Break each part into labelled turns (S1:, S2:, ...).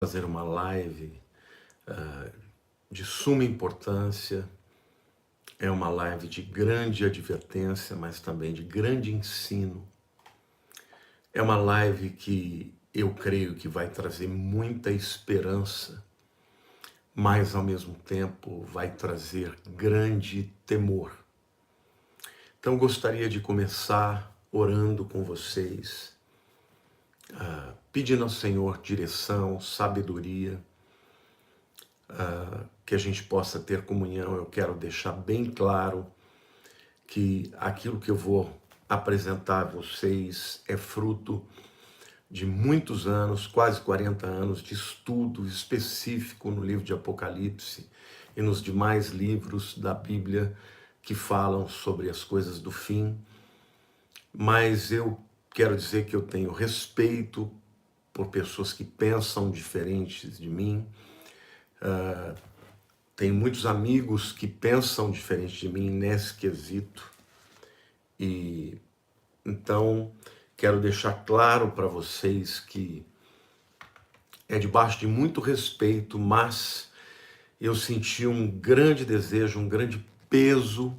S1: Fazer uma live de suma importância, é uma live de grande advertência, mas também de grande ensino. É uma live que eu creio que vai trazer muita esperança, mas ao mesmo tempo vai trazer grande temor. Então gostaria de começar orando com vocês, pedindo ao Senhor direção, sabedoria, que a gente possa ter comunhão. Eu quero deixar bem claro que aquilo que eu vou apresentar a vocês é fruto de muitos anos, quase 40 anos de estudo específico no livro de Apocalipse e nos demais livros da Bíblia que falam sobre as coisas do fim. Mas eu quero dizer que eu tenho respeito por pessoas que pensam diferentes de mim. Tenho muitos amigos que pensam diferente de mim nesse quesito. E então quero deixar claro para vocês que é debaixo de muito respeito, mas eu senti um grande desejo, um grande peso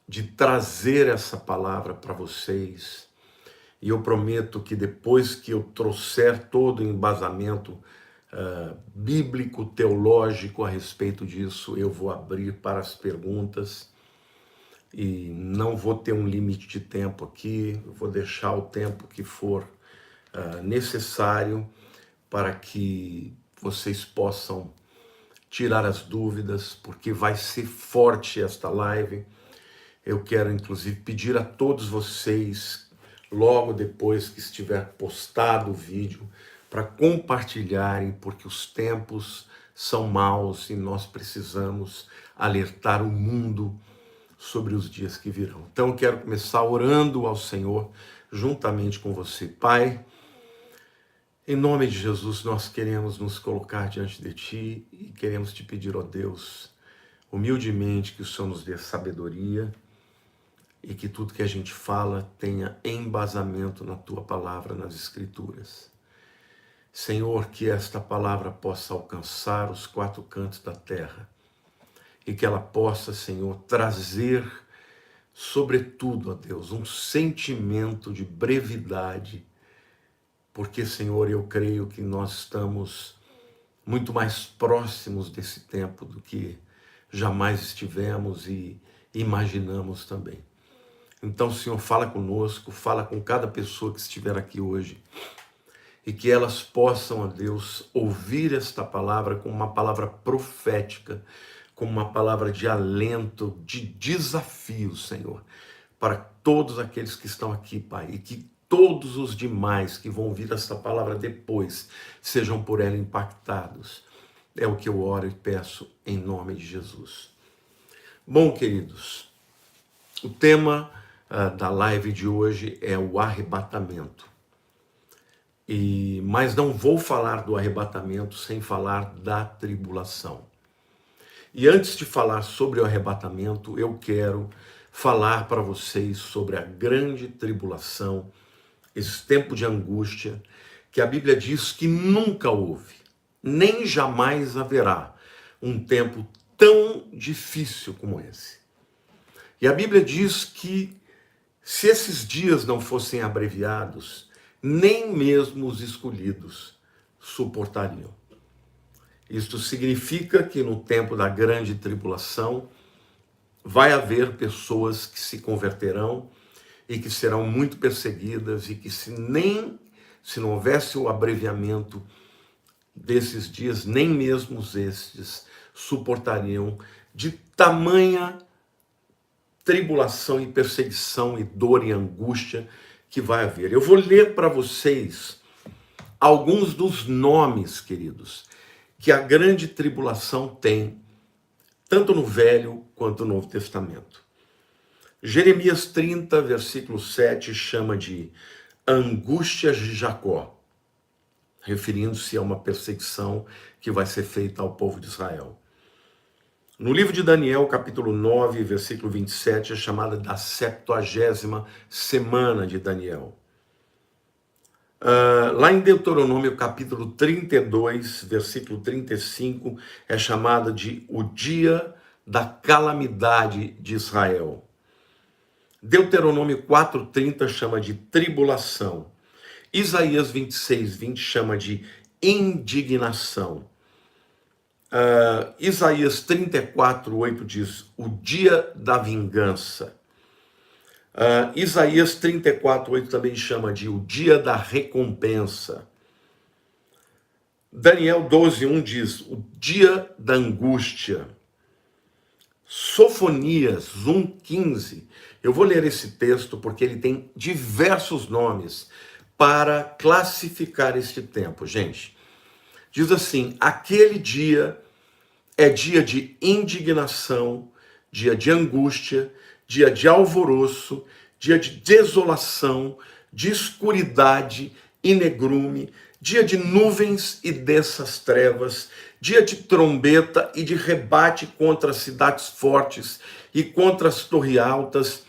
S1: de trazer essa palavra para vocês. E eu prometo que depois que eu trouxer todo o embasamento bíblico, teológico a respeito disso, eu vou abrir para as perguntas e não vou ter um limite de tempo aqui, eu vou deixar o tempo que for necessário para que vocês possam tirar as dúvidas, porque vai ser forte esta live. Eu quero inclusive pedir a todos vocês, logo depois que estiver postado o vídeo, para compartilharem, porque os tempos são maus e nós precisamos alertar o mundo sobre os dias que virão. Então eu quero começar orando ao Senhor juntamente com você. Pai, em nome de Jesus, nós queremos nos colocar diante de Ti e queremos Te pedir, ó Deus, humildemente, que o Senhor nos dê sabedoria e que tudo que a gente fala tenha embasamento na Tua palavra, nas Escrituras. Senhor, que esta palavra possa alcançar os quatro cantos da terra e que ela possa, Senhor, trazer, sobretudo, ó Deus, um sentimento de brevidade, porque, Senhor, eu creio que nós estamos muito mais próximos desse tempo do que jamais estivemos e imaginamos também. Então, Senhor, fala conosco, fala com cada pessoa que estiver aqui hoje, e que elas possam, ó Deus, ouvir esta palavra como uma palavra profética, como uma palavra de alento, de desafio, Senhor, para todos aqueles que estão aqui, Pai, e que todos os demais que vão ouvir esta palavra depois sejam por ela impactados. É o que eu oro e peço em nome de Jesus. Bom, queridos, o tema da live de hoje é o arrebatamento. Mas não vou falar do arrebatamento sem falar da tribulação. E antes de falar sobre o arrebatamento, eu quero falar para vocês sobre a grande tribulação, esse tempo de angústia, que a Bíblia diz que nunca houve, nem jamais haverá um tempo tão difícil como esse. E a Bíblia diz que se esses dias não fossem abreviados, nem mesmo os escolhidos suportariam. Isto significa que no tempo da grande tribulação vai haver pessoas que se converterão e que serão muito perseguidas e que se não houvesse o abreviamento desses dias, nem mesmo estes suportariam de tamanha tribulação e perseguição e dor e angústia que vai haver. Eu vou ler para vocês alguns dos nomes, queridos, que a grande tribulação tem, tanto no Velho quanto no Novo Testamento. Jeremias 30, versículo 7, chama de angústias de Jacó, referindo-se a uma perseguição que vai ser feita ao povo de Israel. No livro de Daniel, capítulo 9, versículo 27, é chamada da 70ª semana de Daniel. Lá em Deuteronômio capítulo 32, versículo 35, é chamada de o dia da calamidade de Israel. Deuteronômio 4:30 chama de tribulação. Isaías 26:20 chama de indignação. Isaías 34:8 diz o dia da vingança. Isaías 34:8 também chama de o dia da recompensa. Daniel 12:1 diz o dia da angústia. Sofonias 1:15. Eu vou ler esse texto porque ele tem diversos nomes para classificar este tempo, gente. Diz assim: aquele dia é dia de indignação, dia de angústia, dia de alvoroço, dia de desolação, de escuridade e negrume, dia de nuvens e densas trevas, dia de trombeta e de rebate contra as cidades fortes e contra as torres altas.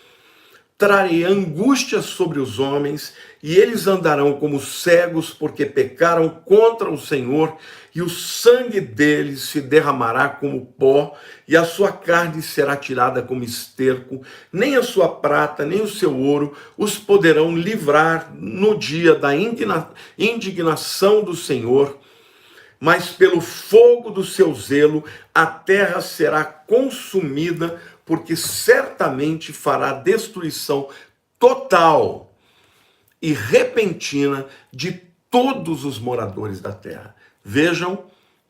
S1: Trarei angústia sobre os homens, e eles andarão como cegos, porque pecaram contra o Senhor, e o sangue deles se derramará como pó, e a sua carne será tirada como esterco. Nem a sua prata, nem o seu ouro os poderão livrar no dia da indignação do Senhor, mas pelo fogo do seu zelo a terra será consumida, porque certamente fará destruição total e repentina de todos os moradores da terra. Vejam,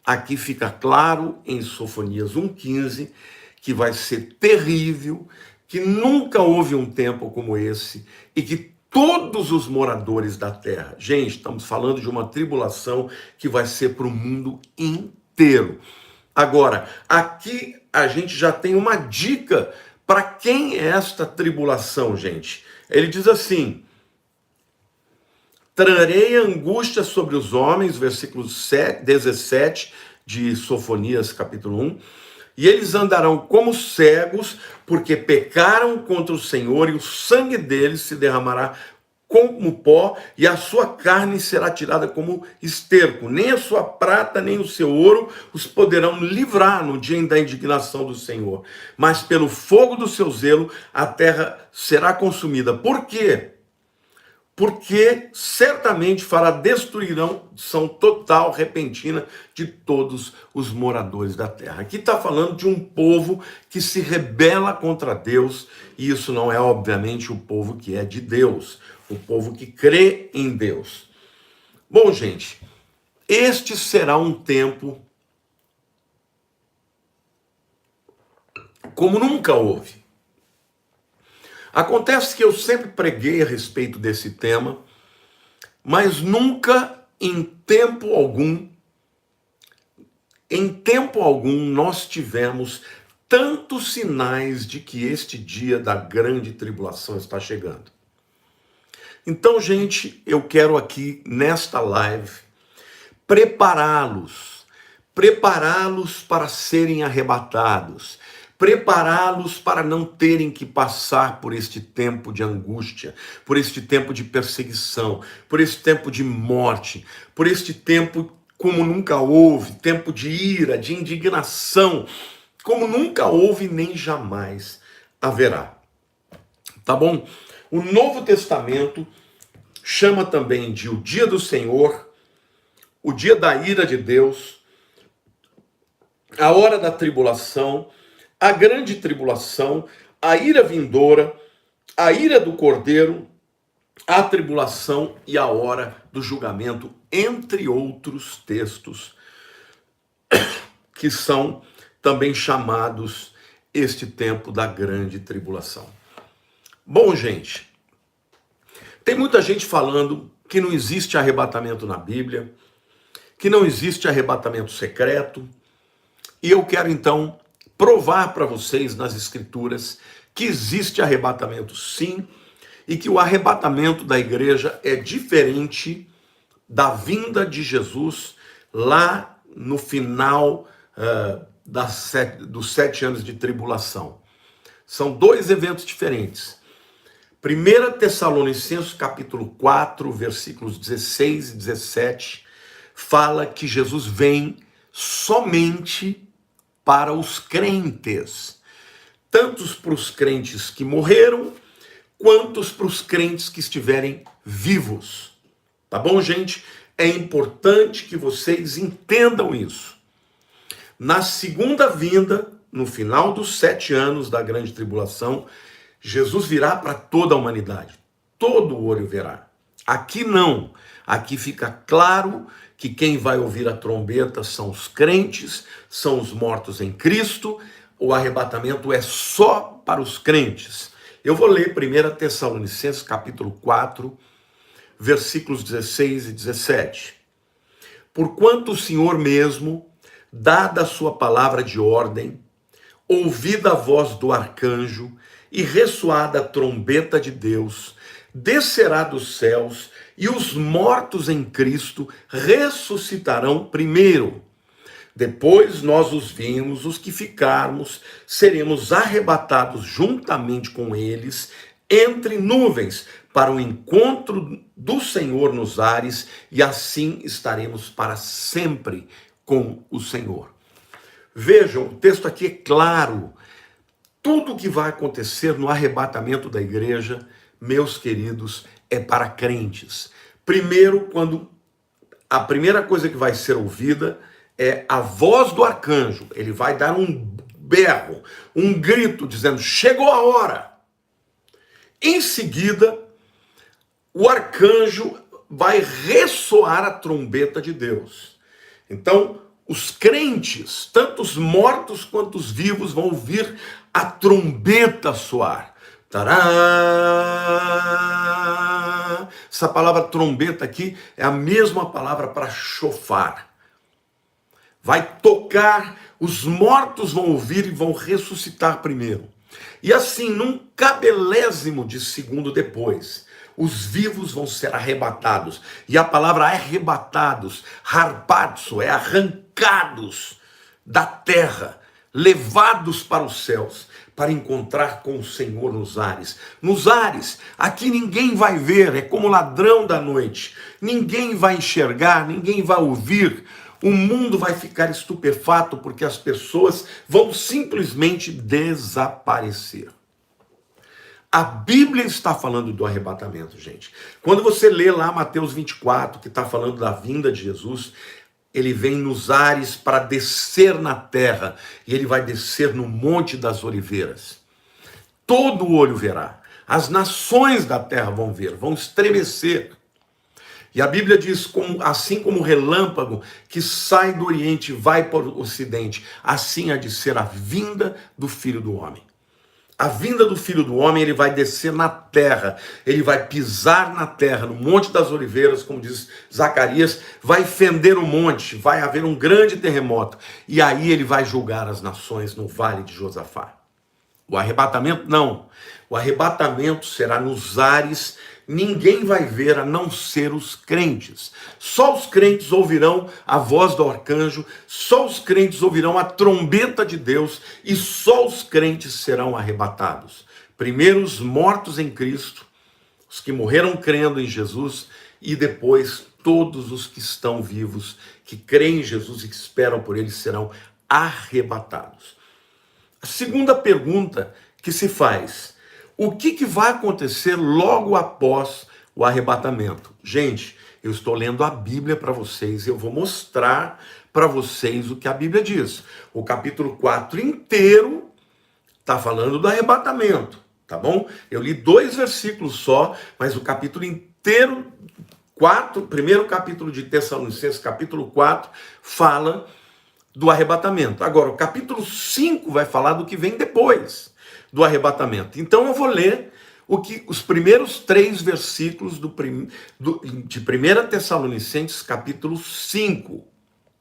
S1: aqui fica claro em Sofonias 1:15 que vai ser terrível, que nunca houve um tempo como esse e que todos os moradores da terra, gente, estamos falando de uma tribulação que vai ser para o mundo inteiro. Agora, aqui a gente já tem uma dica para quem é esta tribulação, gente. Ele diz assim: trarei angústia sobre os homens, versículo 17 de Sofonias, capítulo 1, e eles andarão como cegos, porque pecaram contra o Senhor, e o sangue deles se derramará como pó, e a sua carne será tirada como esterco. Nem a sua prata, nem o seu ouro os poderão livrar no dia da indignação do Senhor. Mas pelo fogo do seu zelo, a terra será consumida. Por quê? Porque certamente fará destruição total, repentina de todos os moradores da terra. Aqui está falando de um povo que se rebela contra Deus, e isso não é, obviamente, o povo que é de Deus, o povo que crê em Deus. Bom, gente, este será um tempo como nunca houve. Acontece que eu sempre preguei a respeito desse tema, mas nunca em tempo algum nós tivemos tantos sinais de que este dia da grande tribulação está chegando. Então, gente, eu quero aqui nesta live prepará-los para serem arrebatados, prepará-los para não terem que passar por este tempo de angústia, por este tempo de perseguição, por este tempo de morte, por este tempo como nunca houve, tempo de ira, de indignação, como nunca houve nem jamais haverá. Tá bom? O Novo Testamento chama também de o dia do Senhor, o dia da ira de Deus, a hora da tribulação, a grande tribulação, a ira vindoura, a ira do Cordeiro, a tribulação e a hora do julgamento, entre outros textos que são também chamados este tempo da grande tribulação. Bom, gente, tem muita gente falando que não existe arrebatamento na Bíblia, que não existe arrebatamento secreto, e eu quero então provar para vocês nas Escrituras que existe arrebatamento sim, e que o arrebatamento da igreja é diferente da vinda de Jesus lá no final dos 7 anos de tribulação. São dois eventos diferentes. 1 Tessalonicenses capítulo 4, versículos 16 e 17, fala que Jesus vem somente para os crentes, tanto para os crentes que morreram, quanto para os crentes que estiverem vivos. Tá bom, gente? É importante que vocês entendam isso. Na segunda vinda, no final dos 7 anos da grande tribulação, Jesus virá para toda a humanidade. Todo olho verá. Aqui não. Aqui fica claro que quem vai ouvir a trombeta são os crentes, são os mortos em Cristo. O arrebatamento é só para os crentes. Eu vou ler 1 Tessalonicenses capítulo 4, versículos 16 e 17. Porquanto o Senhor mesmo, dada a sua palavra de ordem, ouvida a voz do arcanjo e ressoada a trombeta de Deus, descerá dos céus e os mortos em Cristo ressuscitarão primeiro. Depois nós os vimos, os que ficarmos, seremos arrebatados juntamente com eles entre nuvens para o encontro do Senhor nos ares, e assim estaremos para sempre com o Senhor. Vejam, o texto aqui é claro. Tudo o que vai acontecer no arrebatamento da igreja, meus queridos, é para crentes. Primeiro, quando a primeira coisa que vai ser ouvida é a voz do arcanjo. Ele vai dar um berro, um grito, dizendo: chegou a hora. Em seguida, o arcanjo vai ressoar a trombeta de Deus. Então, os crentes, tanto os mortos quanto os vivos, vão ouvir a trombeta soar. Tará! Essa palavra trombeta aqui é a mesma palavra para chofar. Vai tocar, os mortos vão ouvir e vão ressuscitar primeiro. E assim, num cabelésimo de segundo depois, os vivos vão ser arrebatados. E a palavra arrebatados, harpazo, é arrancados da terra, levados para os céus, para encontrar com o Senhor nos ares. Nos ares, aqui ninguém vai ver, é como ladrão da noite. Ninguém vai enxergar, ninguém vai ouvir. O mundo vai ficar estupefato porque as pessoas vão simplesmente desaparecer. A Bíblia está falando do arrebatamento, gente. Quando você lê lá Mateus 24, que está falando da vinda de Jesus, ele vem nos ares para descer na terra, e ele vai descer no Monte das Oliveiras. Todo olho verá, as nações da terra vão ver, vão estremecer. E a Bíblia diz, assim como o relâmpago que sai do Oriente e vai para o Ocidente, assim há de ser a vinda do Filho do Homem. A vinda do Filho do Homem, ele vai descer na terra, ele vai pisar na terra, no Monte das Oliveiras, como diz Zacarias, vai fender o monte, vai haver um grande terremoto, e aí ele vai julgar as nações no Vale de Josafá. O arrebatamento não, o arrebatamento será nos ares. Ninguém vai ver a não ser os crentes. Só os crentes ouvirão a voz do arcanjo, só os crentes ouvirão a trombeta de Deus, e só os crentes serão arrebatados. Primeiro os mortos em Cristo, os que morreram crendo em Jesus, e depois todos os que estão vivos, que creem em Jesus e que esperam por ele, serão arrebatados. A segunda pergunta que se faz: o que vai acontecer logo após o arrebatamento? Gente, eu estou lendo a Bíblia para vocês e eu vou mostrar para vocês o que a Bíblia diz. O capítulo 4 inteiro está falando do arrebatamento, tá bom? Eu li 2 versículos só, mas o capítulo inteiro, primeiro capítulo de Tessalonicenses, capítulo 4, fala do arrebatamento. Agora, o capítulo 5 vai falar do que vem depois do arrebatamento. Então eu vou ler os primeiros 3 versículos de 1 Tessalonicenses capítulo 5,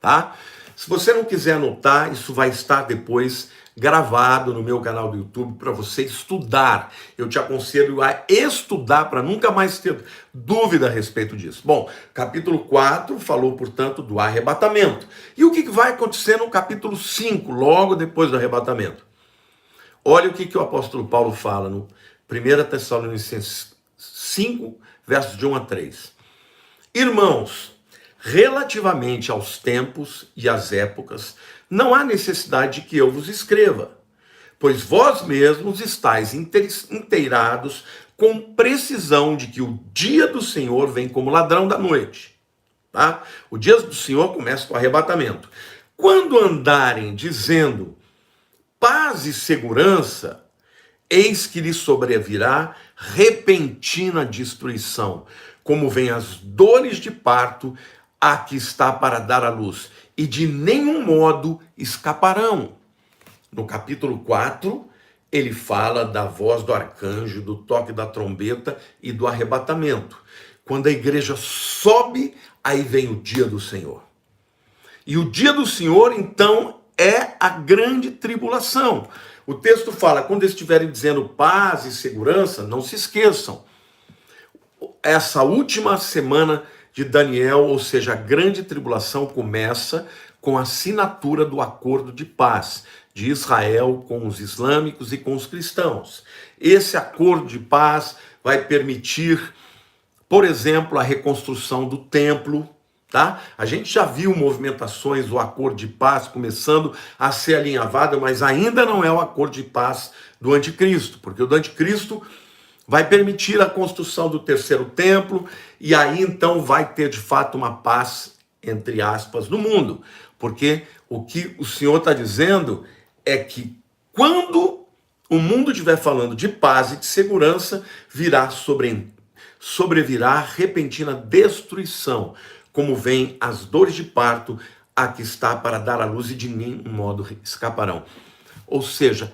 S1: tá? Se você não quiser anotar, isso vai estar depois gravado no meu canal do YouTube para você estudar. Eu te aconselho a estudar para nunca mais ter dúvida a respeito disso. Bom, capítulo 4 falou, portanto, do arrebatamento. E o que vai acontecer no capítulo 5, logo depois do arrebatamento? Olha o que o apóstolo Paulo fala no 1 1 Tessalonicenses 5, versos de 1 a 3. Irmãos, relativamente aos tempos e às épocas, não há necessidade de que eu vos escreva, pois vós mesmos estáis inteirados com precisão de que o dia do Senhor vem como ladrão da noite. Tá? O dia do Senhor começa com o arrebatamento. Quando andarem dizendo paz e segurança, eis que lhes sobrevirá repentina destruição, como vem as dores de parto a que está para dar à luz, e de nenhum modo escaparão. No capítulo 4, ele fala da voz do arcanjo, do toque da trombeta e do arrebatamento. Quando a igreja sobe, aí vem o dia do Senhor. E o dia do Senhor, então, é a grande tribulação. O texto fala, quando estiverem dizendo paz e segurança, não se esqueçam. Essa última semana de Daniel, ou seja, a grande tribulação, começa com a assinatura do acordo de paz de Israel com os islâmicos e com os cristãos. Esse acordo de paz vai permitir, por exemplo, a reconstrução do templo. Tá? A gente já viu movimentações do acordo de paz começando a ser alinhavada, mas ainda não é o acordo de paz do anticristo, porque o do anticristo vai permitir a construção do terceiro templo, e aí então vai ter de fato uma paz, entre aspas, no mundo. Porque o que o Senhor está dizendo é que quando o mundo estiver falando de paz e de segurança, sobrevirá repentina destruição, como vem as dores de parto a que está para dar à luz, e de nenhum modo escaparão. Ou seja,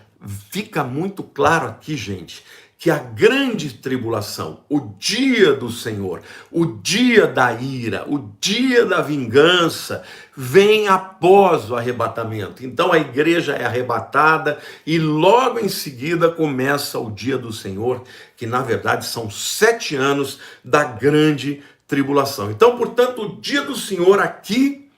S1: fica muito claro aqui, gente, que a grande tribulação, o dia do Senhor, o dia da ira, o dia da vingança, vem após o arrebatamento. Então a igreja é arrebatada e logo em seguida começa o dia do Senhor, que na verdade são 7 anos da grande tribulação. Então, portanto, o dia do Senhor aqui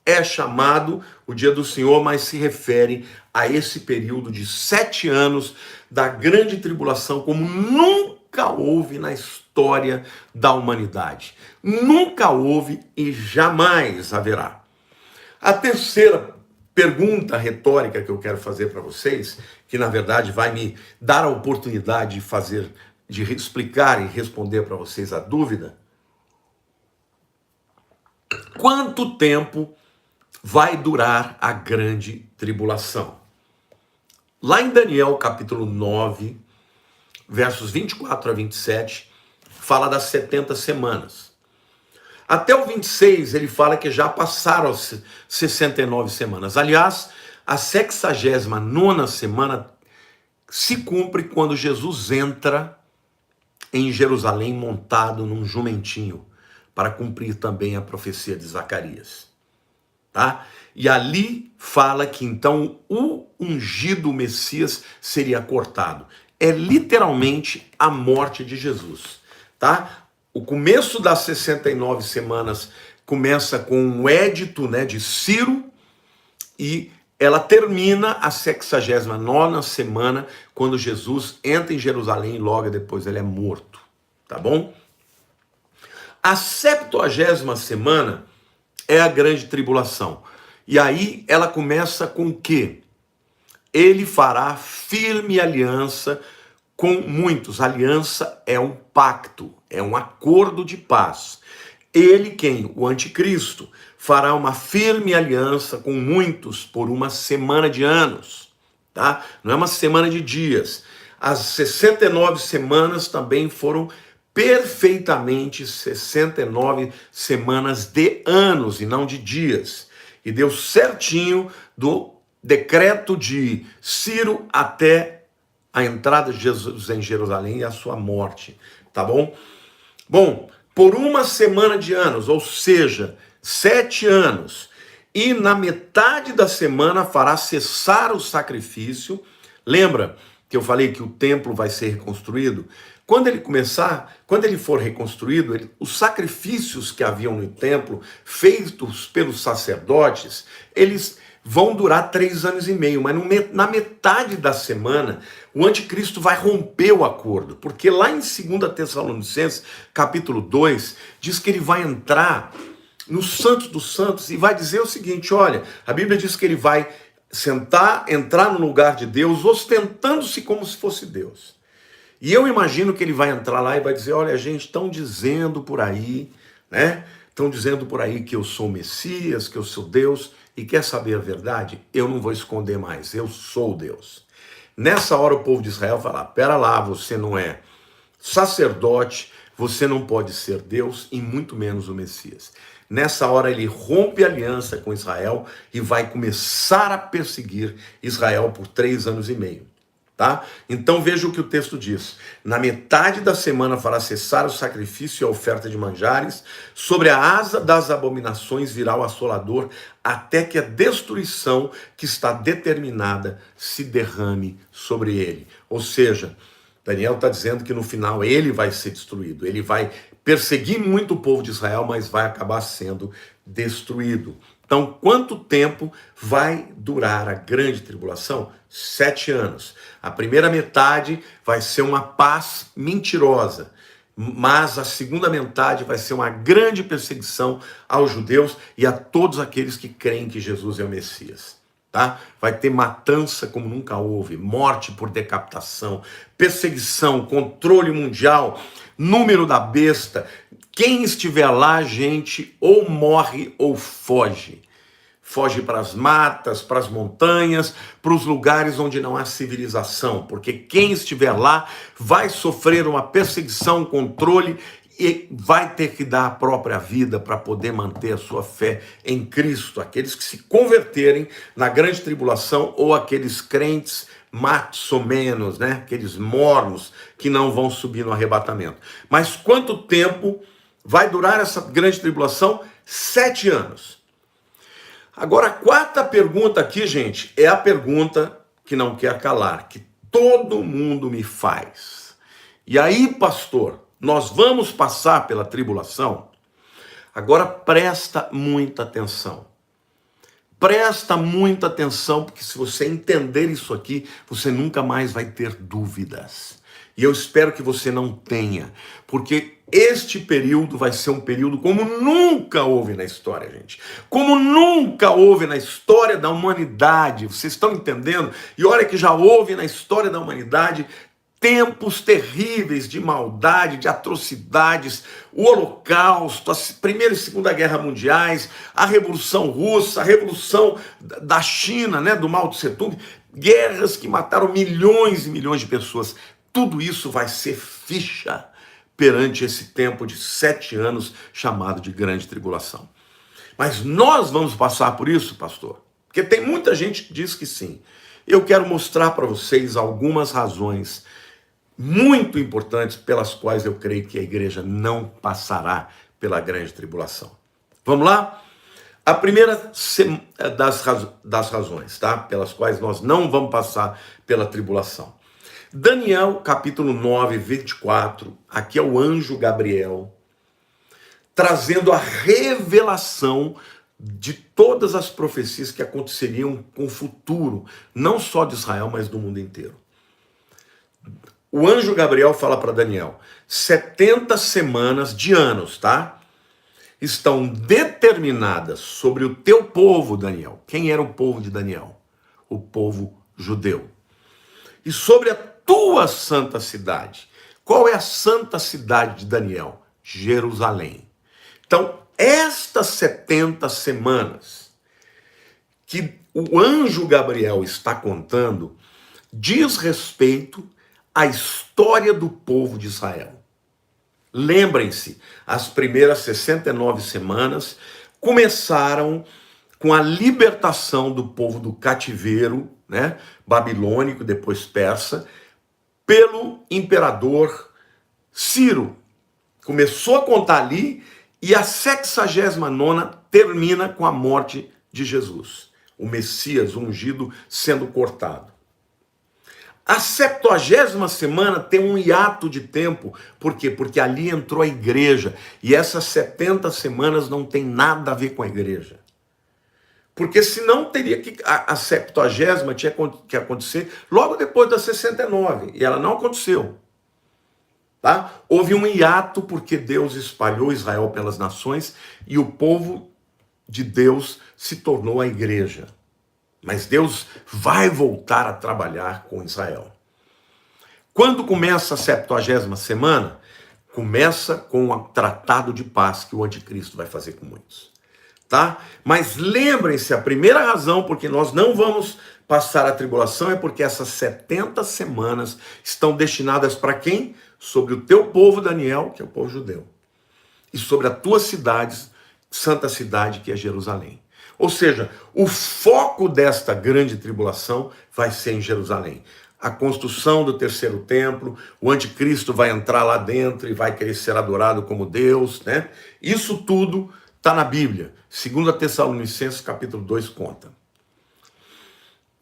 S1: é chamado o dia do Senhor, mas se refere a esse período de 7 anos da grande tribulação, como nunca houve na história da humanidade. Nunca houve e jamais haverá. A terceira pergunta retórica que eu quero fazer para vocês, que na verdade vai me dar a oportunidade de explicar e responder para vocês a dúvida: quanto tempo vai durar a grande tribulação? Lá em Daniel capítulo 9, versos 24 a 27, fala das 70 semanas. Até o 26 ele fala que já passaram as 69 semanas. Aliás, a 69ª semana se cumpre quando Jesus entra em Jerusalém montado num jumentinho, para cumprir também a profecia de Zacarias. Tá? E ali fala que então o ungido Messias seria cortado. É literalmente a morte de Jesus. Tá? O começo das 69 semanas começa com um édito, de Ciro, e ela termina a 69ª semana, quando Jesus entra em Jerusalém e logo depois ele é morto. Tá bom? A 70ª semana é a grande tribulação. E aí ela começa com o quê? Ele fará firme aliança com muitos. Aliança é um pacto, é um acordo de paz. Ele, quem? O anticristo, fará uma firme aliança com muitos por uma semana de anos. Tá? Não é uma semana de dias. As 69 semanas também foram perfeitamente 69 semanas de anos e não de dias. E deu certinho do decreto de Ciro até a entrada de Jesus em Jerusalém e a sua morte. Tá bom? Bom, por uma semana de anos, ou seja, 7 anos, e na metade da semana fará cessar o sacrifício. Lembra que eu falei que o templo vai ser reconstruído? Quando ele for reconstruído, os sacrifícios que haviam no templo, feitos pelos sacerdotes, eles vão durar 3 anos e meio, mas na metade da semana o anticristo vai romper o acordo, porque lá em 2 Tessalonicenses, capítulo 2, diz que ele vai entrar no Santos dos Santos e vai dizer o seguinte, olha, a Bíblia diz que ele vai entrar no lugar de Deus, ostentando-se como se fosse Deus. E eu imagino que ele vai entrar lá e vai dizer, olha, gente, estão dizendo por aí, né? Estão dizendo por aí que eu sou o Messias, que eu sou Deus, e quer saber a verdade? Eu não vou esconder mais, eu sou Deus. Nessa hora o povo de Israel vai falar, pera lá, você não é sacerdote, você não pode ser Deus e muito menos o Messias. Nessa hora ele rompe a aliança com Israel e vai começar a perseguir Israel por 3 anos e meio. Tá? Então veja o que o texto diz. Na metade da semana fará cessar o sacrifício e a oferta de manjares, sobre a asa das abominações virá o assolador, até que a destruição que está determinada se derrame sobre ele. Ou seja, Daniel está dizendo que no final ele vai ser destruído, ele vai perseguir muito o povo de Israel, mas vai acabar sendo destruído. Então, quanto tempo vai durar a grande tribulação? 7 anos. A primeira metade vai ser uma paz mentirosa, mas a segunda metade vai ser uma grande perseguição aos judeus e a todos aqueles que creem que Jesus é o Messias. Tá? Vai ter matança como nunca houve, morte por decapitação, perseguição, controle mundial, número da besta. Quem estiver lá, gente, ou morre ou foge. Foge para as matas, para as montanhas, para os lugares onde não há civilização, porque quem estiver lá vai sofrer uma perseguição, controle e vai ter que dar a própria vida para poder manter a sua fé em Cristo. Aqueles que se converterem na grande tribulação ou aqueles crentes mais ou menos, né? Aqueles mornos que não vão subir no arrebatamento. Mas quanto tempo vai durar essa grande tribulação? 7 anos. Agora, a quarta pergunta aqui, gente, é a pergunta que não quer calar, que todo mundo me faz. E aí, pastor, nós vamos passar pela tribulação? Agora presta muita atenção. Presta muita atenção, porque se você entender isso aqui, você nunca mais vai ter dúvidas. E eu espero que você não tenha, porque este período vai ser um período como nunca houve na história, gente. Como nunca houve na história da humanidade. Vocês estão entendendo? E olha que já houve na história da humanidade tempos terríveis de maldade, de atrocidades, o Holocausto, a Primeira e Segunda Guerra Mundiais, a Revolução Russa, a Revolução da China, né, do Mao Tse Tung, guerras que mataram milhões e milhões de pessoas. Tudo isso vai ser ficha perante esse tempo de 7 anos chamado de grande tribulação. Mas nós vamos passar por isso, pastor? Porque tem muita gente que diz que sim. Eu quero mostrar para vocês algumas razões muito importantes pelas quais eu creio que a igreja não passará pela grande tribulação. Vamos lá? A primeira das razões, tá? Pelas quais nós não vamos passar pela tribulação. Daniel, capítulo 9, 24, aqui é o anjo Gabriel, trazendo a revelação de todas as profecias que aconteceriam com o futuro, não só de Israel, mas do mundo inteiro. O anjo Gabriel fala para Daniel, 70 semanas de anos, tá? Estão determinadas sobre o teu povo, Daniel. Quem era o povo de Daniel? O povo judeu. E sobre a tua santa cidade. Qual é a santa cidade de Daniel? Jerusalém. Então, estas 70 semanas que o anjo Gabriel está contando diz respeito à história do povo de Israel. Lembrem-se, as primeiras 69 semanas começaram com a libertação do povo do cativeiro, né, babilônico, depois persa, pelo imperador Ciro. Começou a contar ali e a 69ª termina com a morte de Jesus, o Messias ungido sendo cortado. A 70ª semana tem um hiato de tempo. Por quê? Porque ali entrou a igreja. E essas 70 semanas não tem nada a ver com a igreja. Porque senão teria que a 70ª tinha que acontecer logo depois da 69, e ela não aconteceu. Tá? Houve um hiato porque Deus espalhou Israel pelas nações e o povo de Deus se tornou a igreja. Mas Deus vai voltar a trabalhar com Israel. Quando começa a 70ª semana? Começa com o tratado de paz que o anticristo vai fazer com muitos. Tá? Mas lembrem-se, a primeira razão porque nós não vamos passar a tribulação é porque essas 70 semanas estão destinadas para quem? Sobre o teu povo, Daniel, que é o povo judeu, e sobre a tua cidade, santa cidade, que é Jerusalém. Ou seja, o foco desta grande tribulação vai ser em Jerusalém. A construção do terceiro templo, o anticristo vai entrar lá dentro e vai querer ser adorado como Deus, né? Isso tudo está na Bíblia. 2 Tessalonicenses capítulo 2 conta.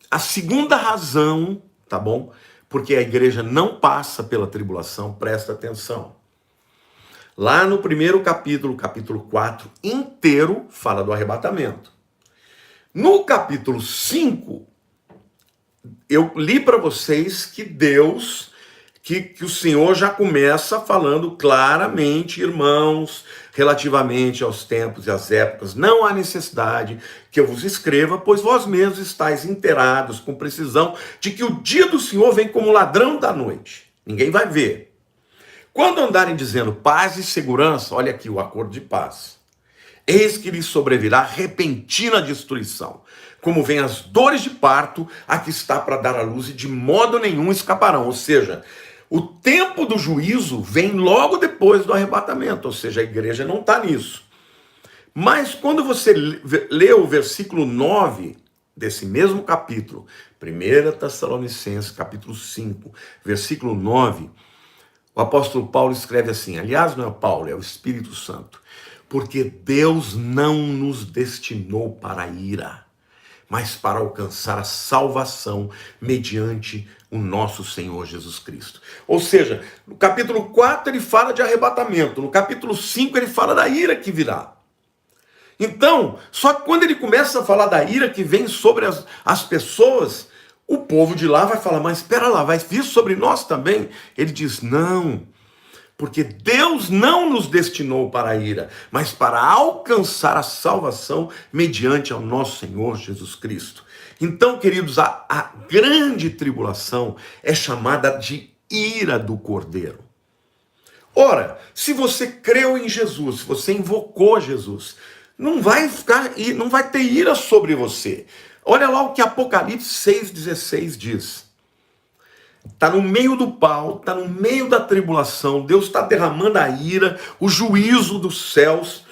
S1: A segunda razão, tá bom? Porque a igreja não passa pela tribulação, presta atenção. Lá no primeiro capítulo, capítulo 4, inteiro, fala do arrebatamento. No capítulo 5, eu li para vocês que Deus, que o Senhor já começa falando claramente, irmãos, relativamente aos tempos e às épocas. Não há necessidade que eu vos escreva, pois vós mesmos estáis inteirados com precisão de que o dia do Senhor vem como ladrão da noite. Ninguém vai ver. Quando andarem dizendo paz e segurança, olha aqui o acordo de paz. Eis que lhes sobrevirá repentina destruição, como vem as dores de parto, a que está para dar à luz, e de modo nenhum escaparão. Ou seja, o tempo do juízo vem logo depois do arrebatamento, ou seja, a igreja não está nisso. Mas quando você lê o versículo 9 desse mesmo capítulo, 1 Tessalonicenses, capítulo 5, versículo 9, o apóstolo Paulo escreve assim, aliás, não é Paulo, é o Espírito Santo, porque Deus não nos destinou para a ira, mas para alcançar a salvação mediante o nosso Senhor Jesus Cristo. Ou seja, no capítulo 4 ele fala de arrebatamento, no capítulo 5 ele fala da ira que virá. Então, só que quando ele começa a falar da ira que vem sobre as pessoas, o povo de lá vai falar, mas espera lá, vai vir sobre nós também? Ele diz, não, porque Deus não nos destinou para a ira, mas para alcançar a salvação mediante ao nosso Senhor Jesus Cristo. Então, queridos, a grande tribulação é chamada de ira do Cordeiro. Ora, se você creu em Jesus, se você invocou Jesus, não vai ter ira sobre você. Olha lá o que Apocalipse 6,16 diz. Está no meio do pau, está no meio da tribulação, Deus está derramando a ira, o juízo dos céus.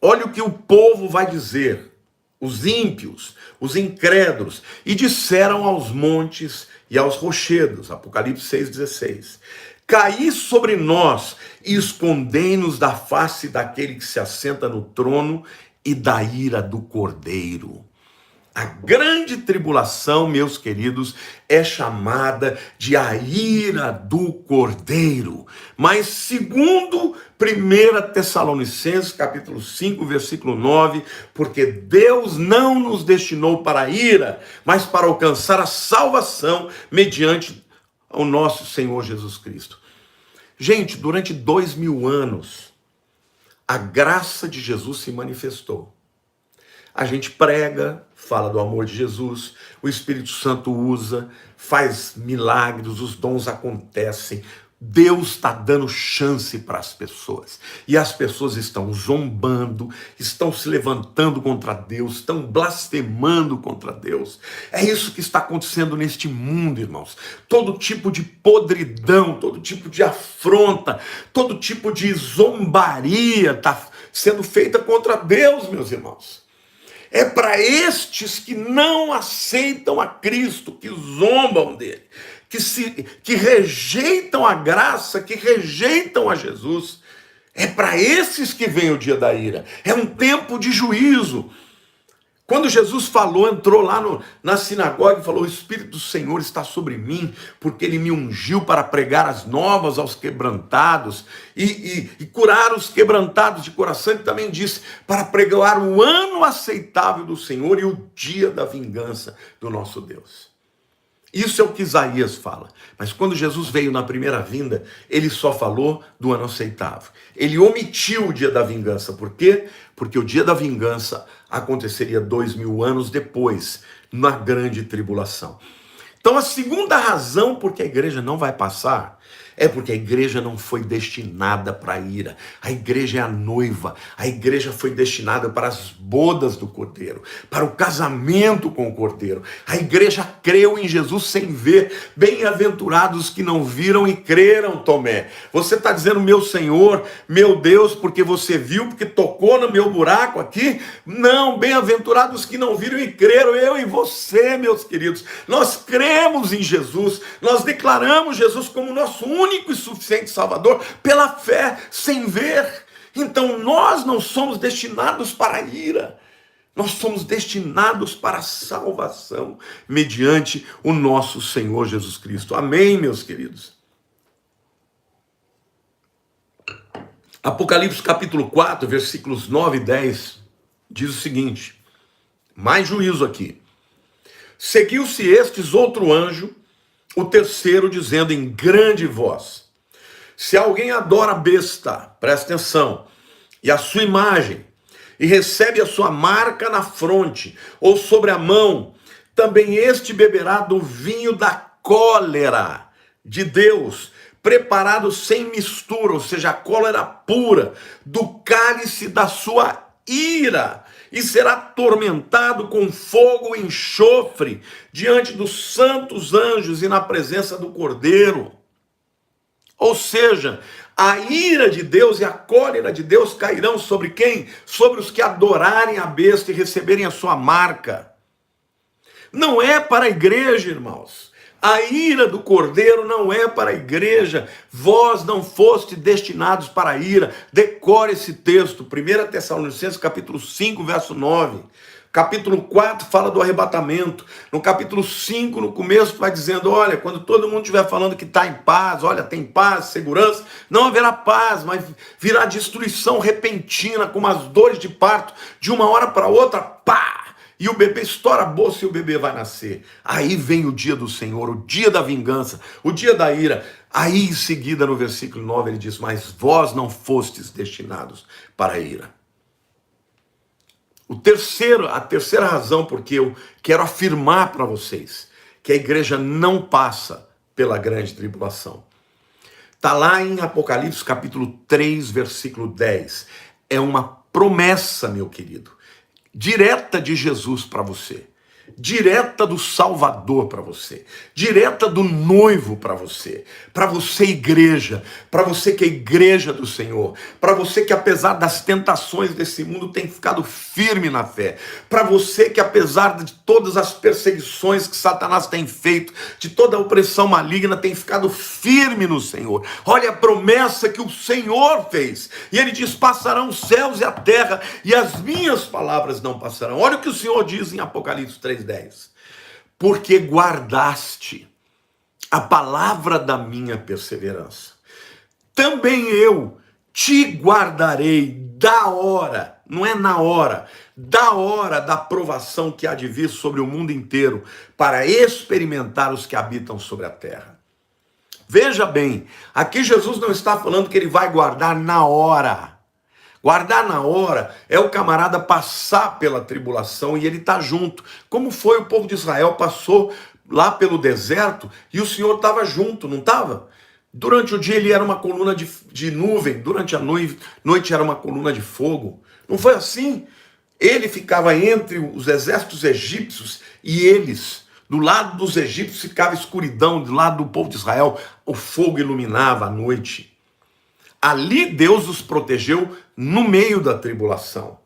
S1: Olha o que o povo vai dizer, os ímpios, os incrédulos, e disseram aos montes e aos rochedos, Apocalipse 6,16, caí sobre nós e escondei-nos da face daquele que se assenta no trono e da ira do Cordeiro. A grande tribulação, meus queridos, é chamada de a ira do Cordeiro. Mas segundo 1 Tessalonicenses, capítulo 5, versículo 9, porque Deus não nos destinou para a ira, mas para alcançar a salvação mediante o nosso Senhor Jesus Cristo. Gente, durante 2000 anos, a graça de Jesus se manifestou. A gente prega, fala do amor de Jesus, o Espírito Santo usa, faz milagres, os dons acontecem. Deus está dando chance para as pessoas. E as pessoas estão zombando, estão se levantando contra Deus, estão blasfemando contra Deus. É isso que está acontecendo neste mundo, irmãos. Todo tipo de podridão, todo tipo de afronta, todo tipo de zombaria está sendo feita contra Deus, meus irmãos. É para estes que não aceitam a Cristo, que zombam dele, que rejeitam a graça, que rejeitam a Jesus. É para esses que vem o dia da ira. É um tempo de juízo. Quando Jesus falou, entrou lá na sinagoga e falou: o Espírito do Senhor está sobre mim, porque Ele me ungiu para pregar as novas aos quebrantados e curar os quebrantados de coração. Ele também disse: para pregar o ano aceitável do Senhor e o dia da vingança do nosso Deus. Isso é o que Isaías fala. Mas quando Jesus veio na primeira vinda, ele só falou do ano aceitável. Ele omitiu o dia da vingança. Por quê? Porque o dia da vingança aconteceria 2000 anos depois, na grande tribulação. Então a segunda razão por que a igreja não vai passar é porque a igreja não foi destinada para a ira. A igreja é a noiva. A igreja foi destinada para as bodas do Cordeiro, para o casamento com o Cordeiro. A igreja creu em Jesus sem ver. Bem-aventurados que não viram e creram, Tomé. Você está dizendo: meu Senhor, meu Deus, porque você viu, porque tocou no meu buraco aqui? Não, bem-aventurados que não viram e creram, eu e você, meus queridos. Nós cremos em Jesus, nós declaramos Jesus como nosso único e suficiente Salvador pela fé, sem ver. Então nós não somos destinados para a ira, nós somos destinados para a salvação mediante o nosso Senhor Jesus Cristo. Amém, meus queridos? Apocalipse capítulo 4, versículos 9 e 10 diz o seguinte: mais juízo aqui. Seguiu-se estes outro anjo, o terceiro, dizendo em grande voz: se alguém adora a besta, presta atenção, e a sua imagem, e recebe a sua marca na fronte ou sobre a mão, também este beberá do vinho da cólera de Deus, preparado sem mistura, ou seja, a cólera pura, do cálice da sua ira, e será atormentado com fogo e enxofre diante dos santos anjos e na presença do Cordeiro. Ou seja, a ira de Deus e a cólera de Deus cairão sobre quem? Sobre os que adorarem a besta e receberem a sua marca. Não é para a igreja, irmãos. A ira do Cordeiro não é para a igreja. Vós não foste destinados para a ira. Decore esse texto. 1 Tessalonicenses capítulo 5, verso 9. Capítulo 4 fala do arrebatamento. No capítulo 5, no começo, vai dizendo: olha, quando todo mundo estiver falando que está em paz, olha, tem paz, segurança, não haverá paz, mas virá destruição repentina, como as dores de parto, de uma hora para outra, pá! E o bebê estoura a bolsa e o bebê vai nascer. Aí vem o dia do Senhor, o dia da vingança, o dia da ira. Aí em seguida, no versículo 9, ele diz: mas vós não fostes destinados para a ira. A terceira razão porque eu quero afirmar para vocês que a igreja não passa pela grande tribulação. Está lá em Apocalipse capítulo 3, versículo 10. É uma promessa, meu querido, direta de Jesus para você, direta do Salvador para você, direta do noivo para você igreja, para você que é igreja do Senhor, para você que apesar das tentações desse mundo tem ficado firme na fé, para você que apesar de todas as perseguições que Satanás tem feito, de toda a opressão maligna, tem ficado firme no Senhor. Olha a promessa que o Senhor fez, e ele diz: passarão os céus e a terra, e as minhas palavras não passarão. Olha o que o Senhor diz em Apocalipse 3:10. Porque guardaste a palavra da minha perseverança, também eu te guardarei da hora, não é na hora, da hora da provação que há de vir sobre o mundo inteiro, para experimentar os que habitam sobre a terra. Veja bem, aqui Jesus não está falando que ele vai guardar na hora. Guardar na hora é o camarada passar pela tribulação e ele está junto. Como foi o povo de Israel, passou lá pelo deserto e o Senhor estava junto, não estava? Durante o dia ele era uma coluna de nuvem, durante a noite era uma coluna de fogo. Não foi assim? Ele ficava entre os exércitos egípcios e eles. Do lado dos egípcios ficava escuridão, do lado do povo de Israel o fogo iluminava a noite. Ali Deus os protegeu no meio da tribulação.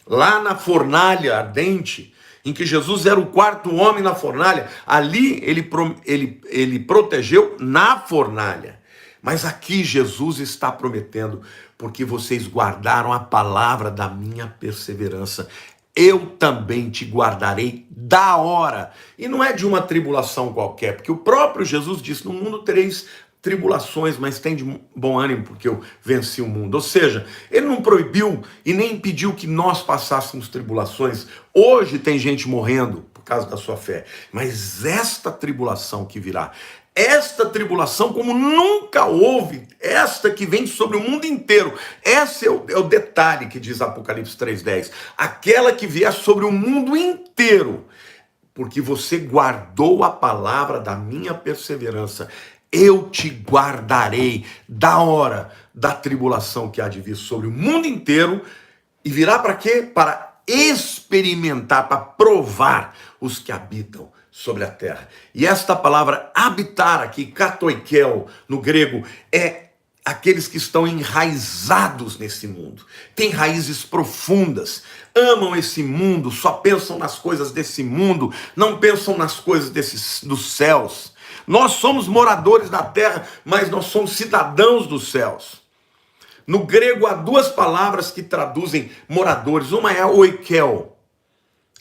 S1: Lá na fornalha ardente, em que Jesus era o quarto homem na fornalha, ali ele protegeu na fornalha. Mas aqui Jesus está prometendo: porque vocês guardaram a palavra da minha perseverança, eu também te guardarei da hora. E não é de uma tribulação qualquer, porque o próprio Jesus disse, no mundo tereis tribulações, mas tem de bom ânimo, porque eu venci o mundo. Ou seja, ele não proibiu e nem impediu que nós passássemos tribulações. Hoje tem gente morrendo por causa da sua fé, mas esta tribulação que virá, esta tribulação como nunca houve, esta que vem sobre o mundo inteiro, esse é o detalhe que diz Apocalipse 3:10, aquela que vier sobre o mundo inteiro, porque você guardou a palavra da minha perseverança, eu te guardarei da hora da tribulação que há de vir sobre o mundo inteiro, e virá para quê? Para experimentar, para provar os que habitam sobre a terra. E esta palavra habitar aqui, katoikel, no grego, é aqueles que estão enraizados nesse mundo, têm raízes profundas, amam esse mundo, só pensam nas coisas desse mundo, não pensam nas coisas dos céus. Nós somos moradores da terra, mas nós somos cidadãos dos céus. No grego há duas palavras que traduzem moradores. Uma é oikel,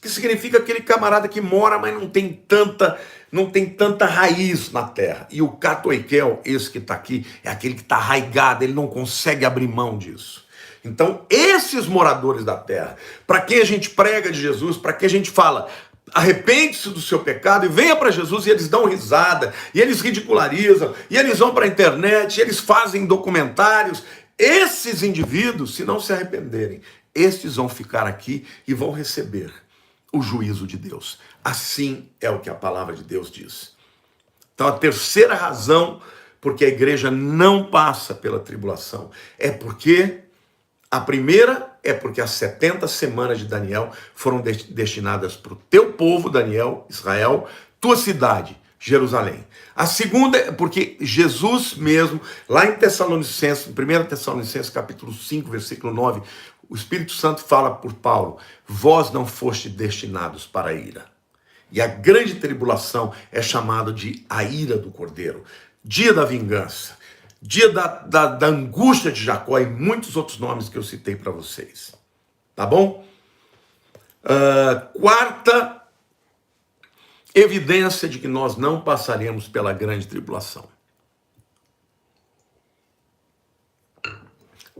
S1: que significa aquele camarada que mora, mas não tem tanta raiz na terra. E o katoikel, esse que está aqui, é aquele que está arraigado, ele não consegue abrir mão disso. Então, esses moradores da terra, para quem a gente prega de Jesus, para quem a gente fala, arrepende-se do seu pecado e venha para Jesus, e eles dão risada, e eles ridicularizam, e eles vão para a internet, e eles fazem documentários. Esses indivíduos, se não se arrependerem, estes vão ficar aqui e vão receber o juízo de Deus. Assim é o que a palavra de Deus diz. Então, a terceira razão porque a igreja não passa pela tribulação é porque a primeira é porque as 70 semanas de Daniel foram destinadas para o teu povo, Daniel, Israel, tua cidade, Jerusalém. A segunda é porque Jesus mesmo, lá em Tessalonicenses, em 1 Tessalonicenses capítulo 5, versículo 9, o Espírito Santo fala por Paulo, vós não fostes destinados para a ira. E a grande tribulação é chamada de a ira do Cordeiro, dia da vingança, dia da angústia de Jacó e muitos outros nomes que eu citei para vocês. Tá bom? Quarta evidência de que nós não passaremos pela grande tribulação.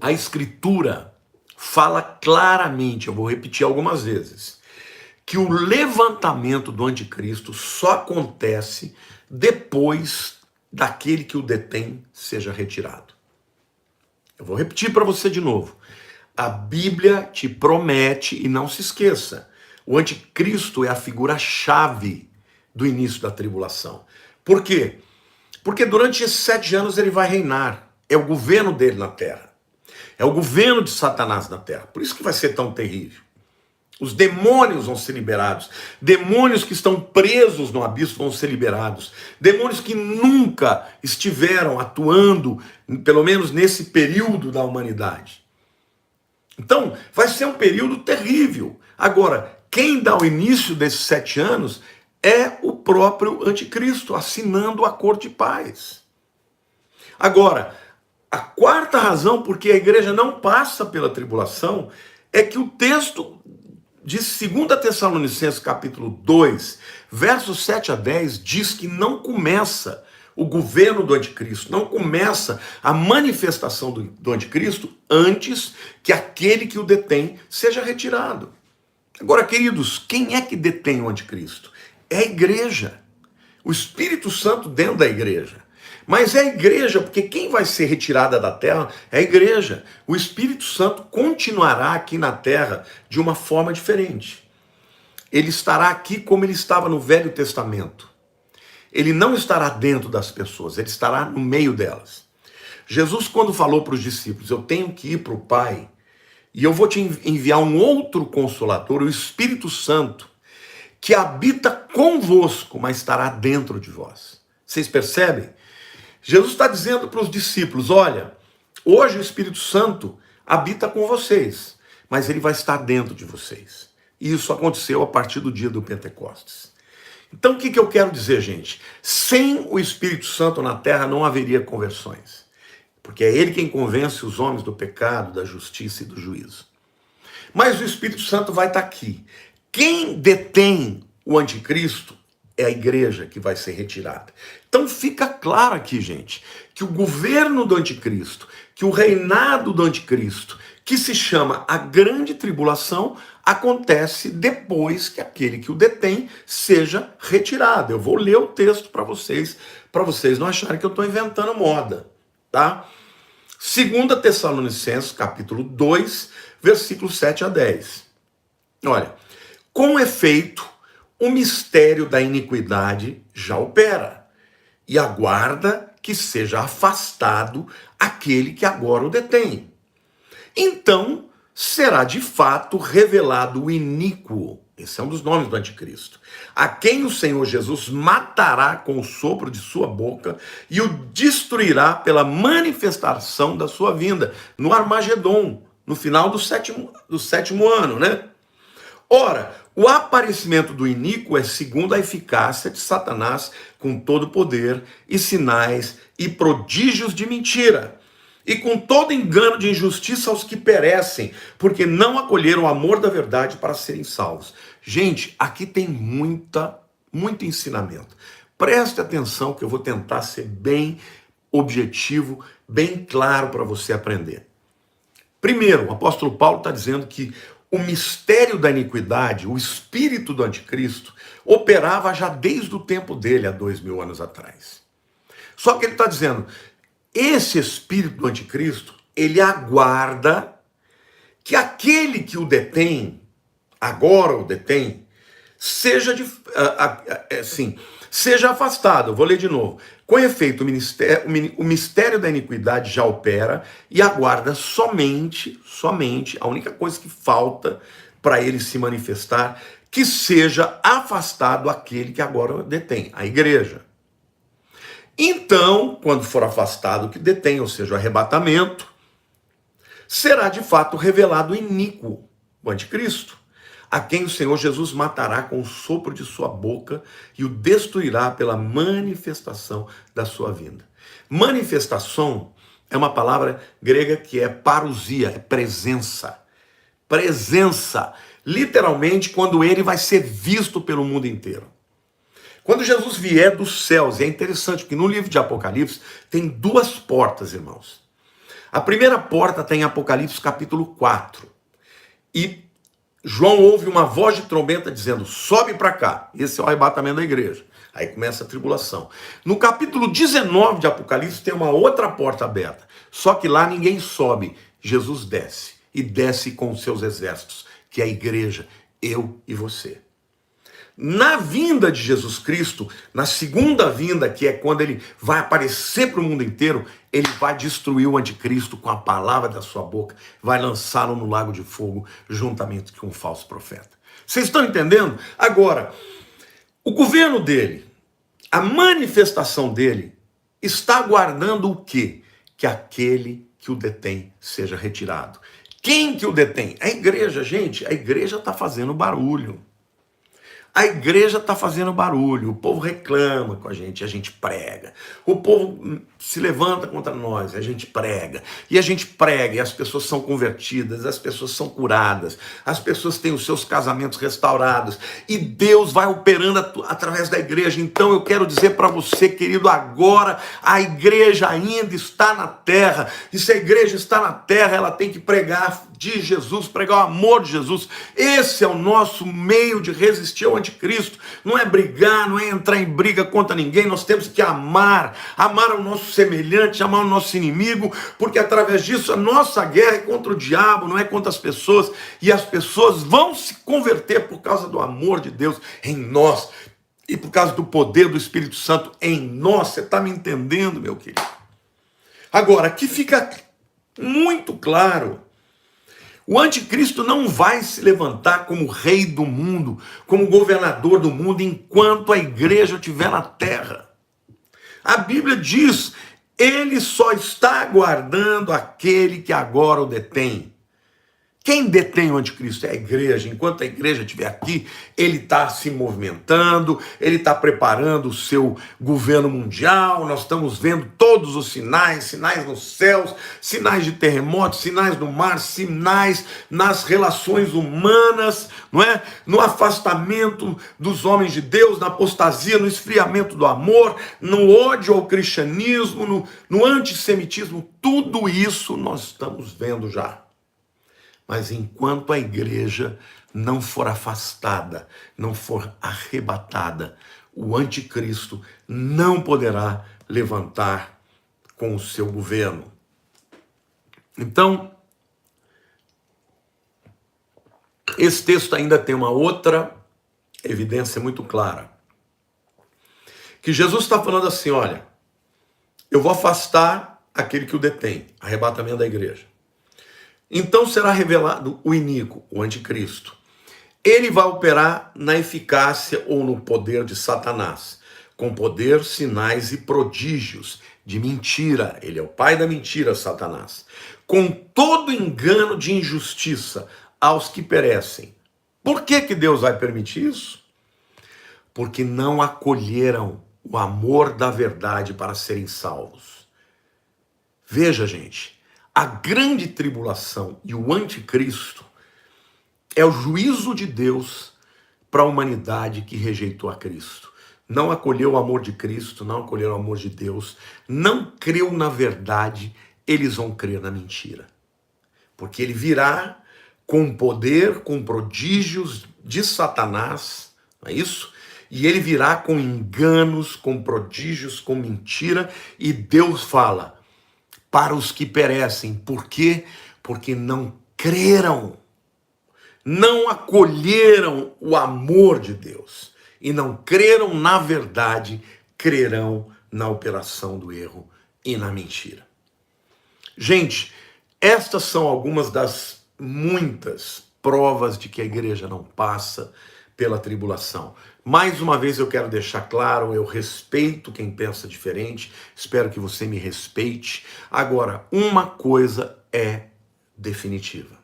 S1: A Escritura fala claramente, eu vou repetir algumas vezes, que o levantamento do anticristo só acontece depois daquele que o detém seja retirado. Eu vou repetir para você de novo. A Bíblia te promete, e não se esqueça, o anticristo é a figura-chave do início da tribulação. Por quê? Porque durante esses 7 anos ele vai reinar. É o governo dele na terra. É o governo de Satanás na terra. Por isso que vai ser tão terrível. Os demônios vão ser liberados. Demônios que estão presos no abismo vão ser liberados. Demônios que nunca estiveram atuando, pelo menos nesse período da humanidade. Então, vai ser um período terrível. Agora, quem dá o início desses 7 anos é o próprio anticristo, assinando o acordo de paz. Agora, a quarta razão porque a igreja não passa pela tribulação é que o texto de 2 Tessalonicenses capítulo 2, versos 7 a 10, diz que não começa o governo do anticristo, não começa a manifestação do anticristo antes que aquele que o detém seja retirado. Agora, queridos, quem é que detém o anticristo? É a igreja. O Espírito Santo dentro da igreja. Mas é a igreja, porque quem vai ser retirada da terra é a igreja. O Espírito Santo continuará aqui na terra de uma forma diferente. Ele estará aqui como ele estava no Velho Testamento. Ele não estará dentro das pessoas, ele estará no meio delas. Jesus, quando falou para os discípulos, eu tenho que ir para o Pai, e eu vou te enviar um outro Consolador, o Espírito Santo, que habita convosco, mas estará dentro de vós. Vocês percebem? Jesus está dizendo para os discípulos, olha, hoje o Espírito Santo habita com vocês, mas ele vai estar dentro de vocês. E isso aconteceu a partir do dia do Pentecostes. Então o que eu quero dizer, gente? Sem o Espírito Santo na terra não haveria conversões. Porque é ele quem convence os homens do pecado, da justiça e do juízo. Mas o Espírito Santo vai estar aqui. Quem detém o anticristo é a igreja que vai ser retirada. Então fica claro aqui, gente, que o governo do anticristo, que o reinado do anticristo, que se chama a grande tribulação, acontece depois que aquele que o detém seja retirado. Eu vou ler o texto para vocês não acharem que eu estou inventando moda, tá? 2 Tessalonicenses, capítulo 2, versículos 7 a 10. Olha, com efeito, o mistério da iniquidade já opera, e aguarda que seja afastado aquele que agora o detém. Então, será de fato revelado o iníquo, esse é um dos nomes do anticristo, a quem o Senhor Jesus matará com o sopro de sua boca e o destruirá pela manifestação da sua vinda, no Armagedon, no final do sétimo ano, né? Ora, o aparecimento do iníquo é segundo a eficácia de Satanás com todo poder e sinais e prodígios de mentira, e com todo engano de injustiça aos que perecem, porque não acolheram o amor da verdade para serem salvos. Gente, aqui tem muito ensinamento. Preste atenção que eu vou tentar ser bem objetivo, bem claro para você aprender. Primeiro, o apóstolo Paulo está dizendo que o mistério da iniquidade, o espírito do anticristo, operava já desde o tempo dele, há 2000 anos atrás. Só que ele está dizendo, esse espírito do anticristo, ele aguarda que aquele que o detém, agora o detém, seja afastado. Eu vou ler de novo. Com efeito, o mistério da iniquidade já opera e aguarda somente, a única coisa que falta para ele se manifestar, que seja afastado aquele que agora o detém, a igreja. Então, quando for afastado o que detém, ou seja, o arrebatamento, será de fato revelado o iníquo, o anticristo, a quem o Senhor Jesus matará com o sopro de sua boca e o destruirá pela manifestação da sua vinda. Manifestação é uma palavra grega que é parousia, é presença. Presença, literalmente, quando ele vai ser visto pelo mundo inteiro. Quando Jesus vier dos céus, e é interessante, porque no livro de Apocalipse tem duas portas, irmãos. A primeira porta está em Apocalipse capítulo 4. E João ouve uma voz de trombeta dizendo, sobe para cá. Esse é o arrebatamento da igreja. Aí começa a tribulação. No capítulo 19 de Apocalipse tem uma outra porta aberta. Só que lá ninguém sobe. Jesus desce. E desce com os seus exércitos, que é a igreja, eu e você. Na vinda de Jesus Cristo, na segunda vinda, que é quando ele vai aparecer para o mundo inteiro, ele vai destruir o anticristo com a palavra da sua boca, vai lançá-lo no lago de fogo, juntamente com um falso profeta. Vocês estão entendendo? Agora, o governo dele, a manifestação dele, está aguardando o quê? Que aquele que o detém seja retirado. Quem que o detém? A igreja, gente. A igreja está fazendo barulho. A igreja está fazendo barulho, o povo reclama com a gente prega. O povo se levanta contra nós, a gente prega. E a gente prega, e as pessoas são convertidas, as pessoas são curadas, as pessoas têm os seus casamentos restaurados. E Deus vai operando através da igreja. Então eu quero dizer para você, querido, agora a igreja ainda está na terra. E se a igreja está na terra, ela tem que pregar de Jesus, pregar o amor de Jesus. Esse é o nosso meio de resistir ao anticristo. Não é brigar, não é entrar em briga contra ninguém. Nós temos que amar o nosso semelhante, amar o nosso inimigo, porque através disso a nossa guerra é contra o diabo, não é contra as pessoas, e as pessoas vão se converter por causa do amor de Deus em nós, e por causa do poder do Espírito Santo em nós. Você está me entendendo, meu querido? Agora, aqui fica muito claro, o anticristo não vai se levantar como rei do mundo, como governador do mundo, enquanto a igreja estiver na terra. A Bíblia diz, ele só está aguardando aquele que agora o detém. Quem detém o anticristo é a igreja. Enquanto a igreja estiver aqui, ele está se movimentando, ele está preparando o seu governo mundial. Nós estamos vendo todos os sinais, sinais nos céus, sinais de terremotos, sinais no mar, sinais nas relações humanas, não é? No afastamento dos homens de Deus, na apostasia, no esfriamento do amor, no ódio ao cristianismo, no antissemitismo. Tudo isso nós estamos vendo já. Mas enquanto a igreja não for afastada, não for arrebatada, o anticristo não poderá levantar com o seu governo. Então, esse texto ainda tem uma outra evidência muito clara. Que Jesus está falando assim, olha, eu vou afastar aquele que o detém, arrebatamento da igreja. Então será revelado o iníquo, o anticristo. Ele vai operar na eficácia ou no poder de Satanás, com poder, sinais e prodígios de mentira. Ele é o pai da mentira, Satanás. Com todo engano de injustiça aos que perecem. Por que Deus vai permitir isso? Porque não acolheram o amor da verdade para serem salvos. Veja, gente. A grande tribulação e o anticristo é o juízo de Deus para a humanidade que rejeitou a Cristo. Não acolheu o amor de Cristo, não acolheu o amor de Deus, não creu na verdade, eles vão crer na mentira. Porque ele virá com poder, com prodígios de Satanás, não é isso? E ele virá com enganos, com prodígios, com mentira, e Deus fala... para os que perecem. Por quê? Porque não creram, não acolheram o amor de Deus e não creram na verdade, crerão na operação do erro e na mentira. Gente, estas são algumas das muitas provas de que a igreja não passa pela tribulação. Mais uma vez eu quero deixar claro, eu respeito quem pensa diferente, espero que você me respeite. Agora, uma coisa é definitiva.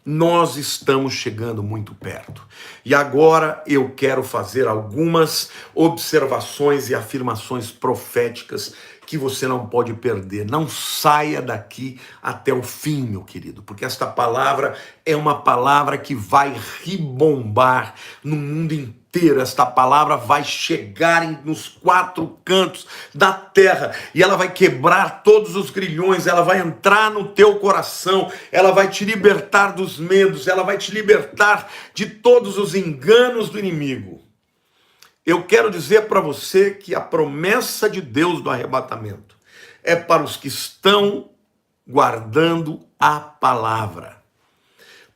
S1: Nós estamos chegando muito perto. E agora eu quero fazer algumas observações e afirmações proféticas que você não pode perder. Não saia daqui até o fim, meu querido, porque esta palavra é uma palavra que vai ribombar no mundo inteiro. Esta palavra vai chegar nos quatro cantos da terra e ela vai quebrar todos os grilhões, ela vai entrar no teu coração, ela vai te libertar dos medos, ela vai te libertar de todos os enganos do inimigo. Eu quero dizer para você que a promessa de Deus do arrebatamento é para os que estão guardando a palavra.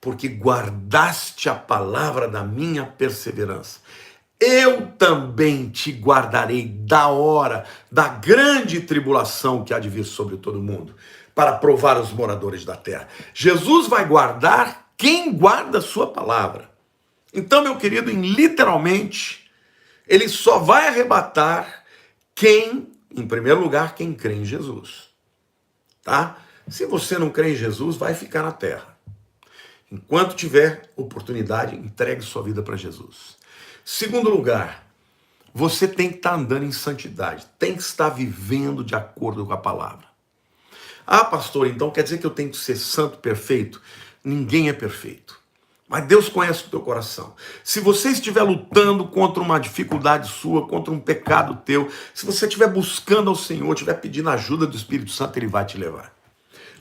S1: Porque guardaste a palavra da minha perseverança. Eu também te guardarei da hora da grande tribulação que há de vir sobre todo mundo, para provar os moradores da terra. Jesus vai guardar quem guarda a sua palavra. Então, meu querido, literalmente... ele só vai arrebatar quem, em primeiro lugar, quem crê em Jesus. Tá? Se você não crê em Jesus, vai ficar na terra. Enquanto tiver oportunidade, entregue sua vida para Jesus. Segundo lugar, você tem que estar andando em santidade. Tem que estar vivendo de acordo com a palavra. Ah, pastor, então quer dizer que eu tenho que ser santo, perfeito? Ninguém é perfeito. Mas Deus conhece o teu coração. Se você estiver lutando contra uma dificuldade sua, contra um pecado teu, se você estiver buscando ao Senhor, estiver pedindo ajuda do Espírito Santo, Ele vai te levar.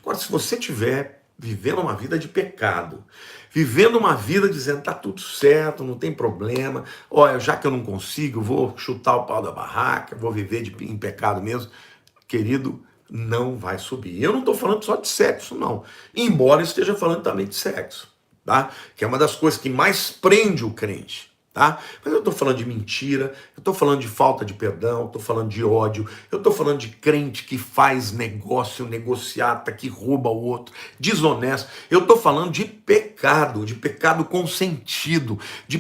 S1: Agora, se você estiver vivendo uma vida de pecado, vivendo uma vida dizendo, tá tudo certo, não tem problema, olha, já que eu não consigo, vou chutar o pau da barraca, vou viver em pecado mesmo, querido, não vai subir. Eu não estou falando só de sexo, não. Embora esteja falando também de sexo. Tá? Que é uma das coisas que mais prende o crente. tá? Mas eu estou falando de mentira, eu estou falando de falta de perdão, eu estou falando de ódio, eu estou falando de crente que faz negócio, negociata, que rouba o outro, desonesto. Eu estou falando de pecado consentido, de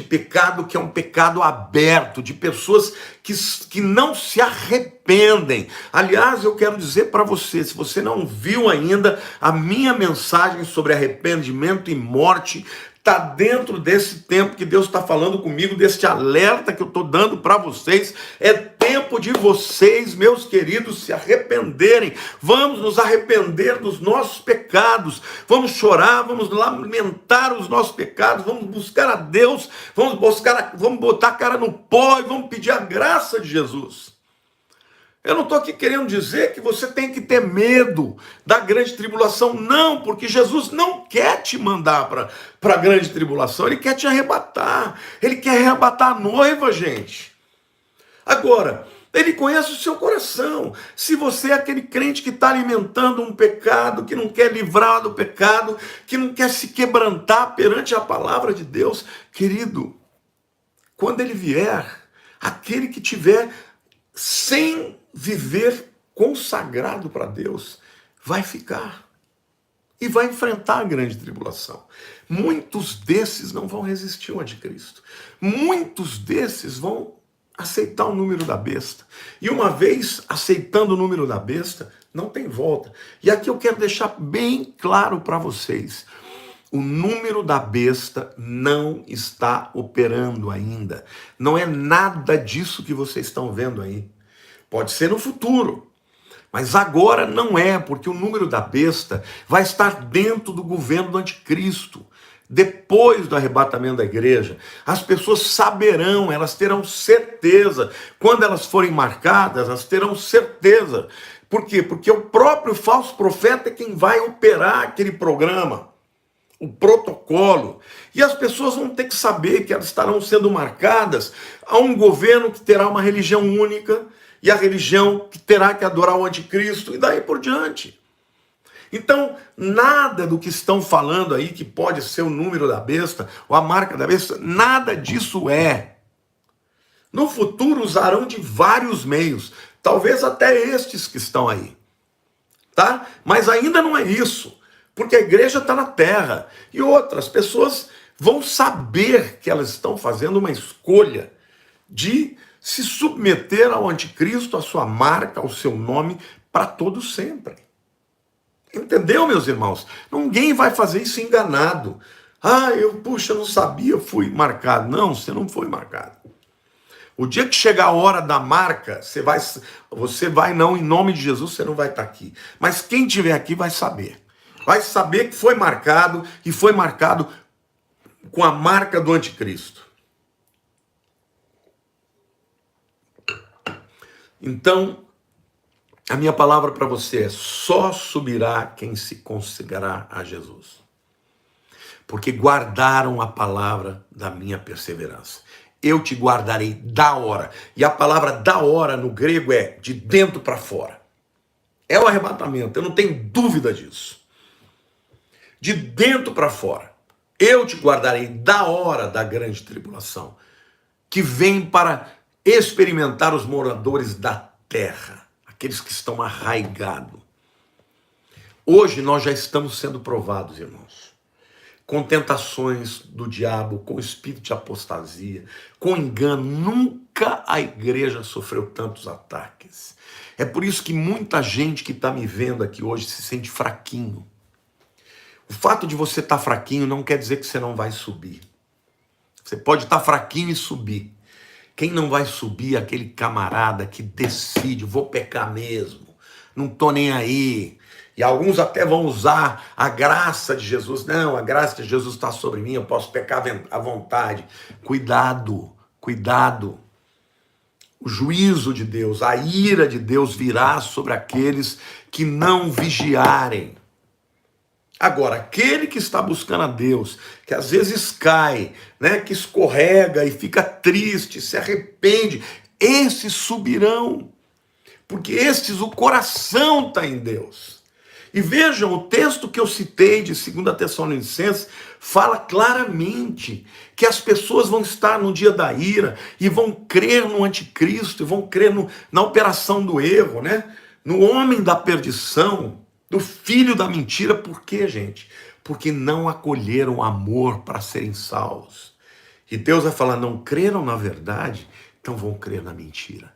S1: pecado que é um pecado aberto, de pessoas que não se arrependem. Aliás, eu quero dizer para você, se você não viu ainda a minha mensagem sobre arrependimento e morte, está dentro desse tempo que Deus está falando comigo, desse alerta que eu estou dando para vocês. É tempo de vocês, meus queridos, se arrependerem. Vamos nos arrepender dos nossos pecados. Vamos chorar, vamos lamentar os nossos pecados, vamos buscar a Deus, vamos botar a cara no pó e vamos pedir a graça de Jesus. Eu não estou aqui querendo dizer que você tem que ter medo da grande tribulação, não, porque Jesus não quer te mandar para a grande tribulação, ele quer te arrebatar, ele quer arrebatar a noiva, gente. Agora, ele conhece o seu coração. Se você é aquele crente que está alimentando um pecado, que não quer livrar do pecado, que não quer se quebrantar perante a palavra de Deus, querido, quando ele vier, aquele que tiver sem viver consagrado para Deus, vai ficar e vai enfrentar a grande tribulação. Muitos desses não vão resistir ao anticristo. Muitos desses vão aceitar o número da besta. E uma vez aceitando o número da besta, não tem volta. E aqui eu quero deixar bem claro para vocês. O número da besta não está operando ainda. Não é nada disso que vocês estão vendo aí. Pode ser no futuro, mas agora não é, porque o número da besta vai estar dentro do governo do anticristo. Depois do arrebatamento da igreja, as pessoas saberão, elas terão certeza. Quando elas forem marcadas, elas terão certeza. Por quê? Porque o próprio falso profeta é quem vai operar aquele programa, o protocolo. E as pessoas vão ter que saber que elas estarão sendo marcadas a um governo que terá uma religião única, e a religião que terá que adorar o anticristo, e daí por diante. Então, nada do que estão falando aí, que pode ser o número da besta, ou a marca da besta, nada disso é. No futuro usarão de vários meios, talvez até estes que estão aí. Tá? Mas ainda não é isso, porque a igreja está na terra, e outras pessoas vão saber que elas estão fazendo uma escolha de se submeter ao anticristo, à sua marca, ao seu nome, para todo sempre. Entendeu, meus irmãos? Ninguém vai fazer isso enganado. Eu não sabia, eu fui marcado. Não, você não foi marcado. O dia que chegar a hora da marca, você vai não, em nome de Jesus, você não vai estar aqui. Mas quem estiver aqui vai saber. Vai saber que foi marcado, e foi marcado com a marca do anticristo. Então, a minha palavra para você é: só subirá quem se consagrar a Jesus. Porque guardaram a palavra da minha perseverança. Eu te guardarei da hora. E a palavra da hora no grego é de dentro para fora. É o arrebatamento, eu não tenho dúvida disso. De dentro para fora. Eu te guardarei da hora da grande tribulação, que vem para experimentar os moradores da terra, aqueles que estão arraigados. Hoje nós já estamos sendo provados, irmãos, com tentações do diabo, com espírito de apostasia, com engano. Nunca a igreja sofreu tantos ataques. É por isso que muita gente que está me vendo aqui hoje se sente fraquinho. O fato de você estar fraquinho não quer dizer que você não vai subir. Você pode estar fraquinho e subir. Quem não vai subir é aquele camarada que decide: vou pecar mesmo, não estou nem aí. E alguns até vão usar a graça de Jesus. Não, a graça de Jesus está sobre mim, eu posso pecar à vontade. Cuidado, cuidado. O juízo de Deus, a ira de Deus virá sobre aqueles que não vigiarem. Agora, aquele que está buscando a Deus, que às vezes cai, né, que escorrega e fica triste, se arrepende, esses subirão, porque estes, o coração está em Deus. E vejam, o texto que eu citei de 2 Tessalonicenses fala claramente que as pessoas vão estar no dia da ira e vão crer no anticristo, e vão crer na operação do erro, né? No homem da perdição, do filho da mentira. Por quê, gente? Porque não acolheram amor para serem salvos. E Deus vai falar, não creram na verdade, então vão crer na mentira.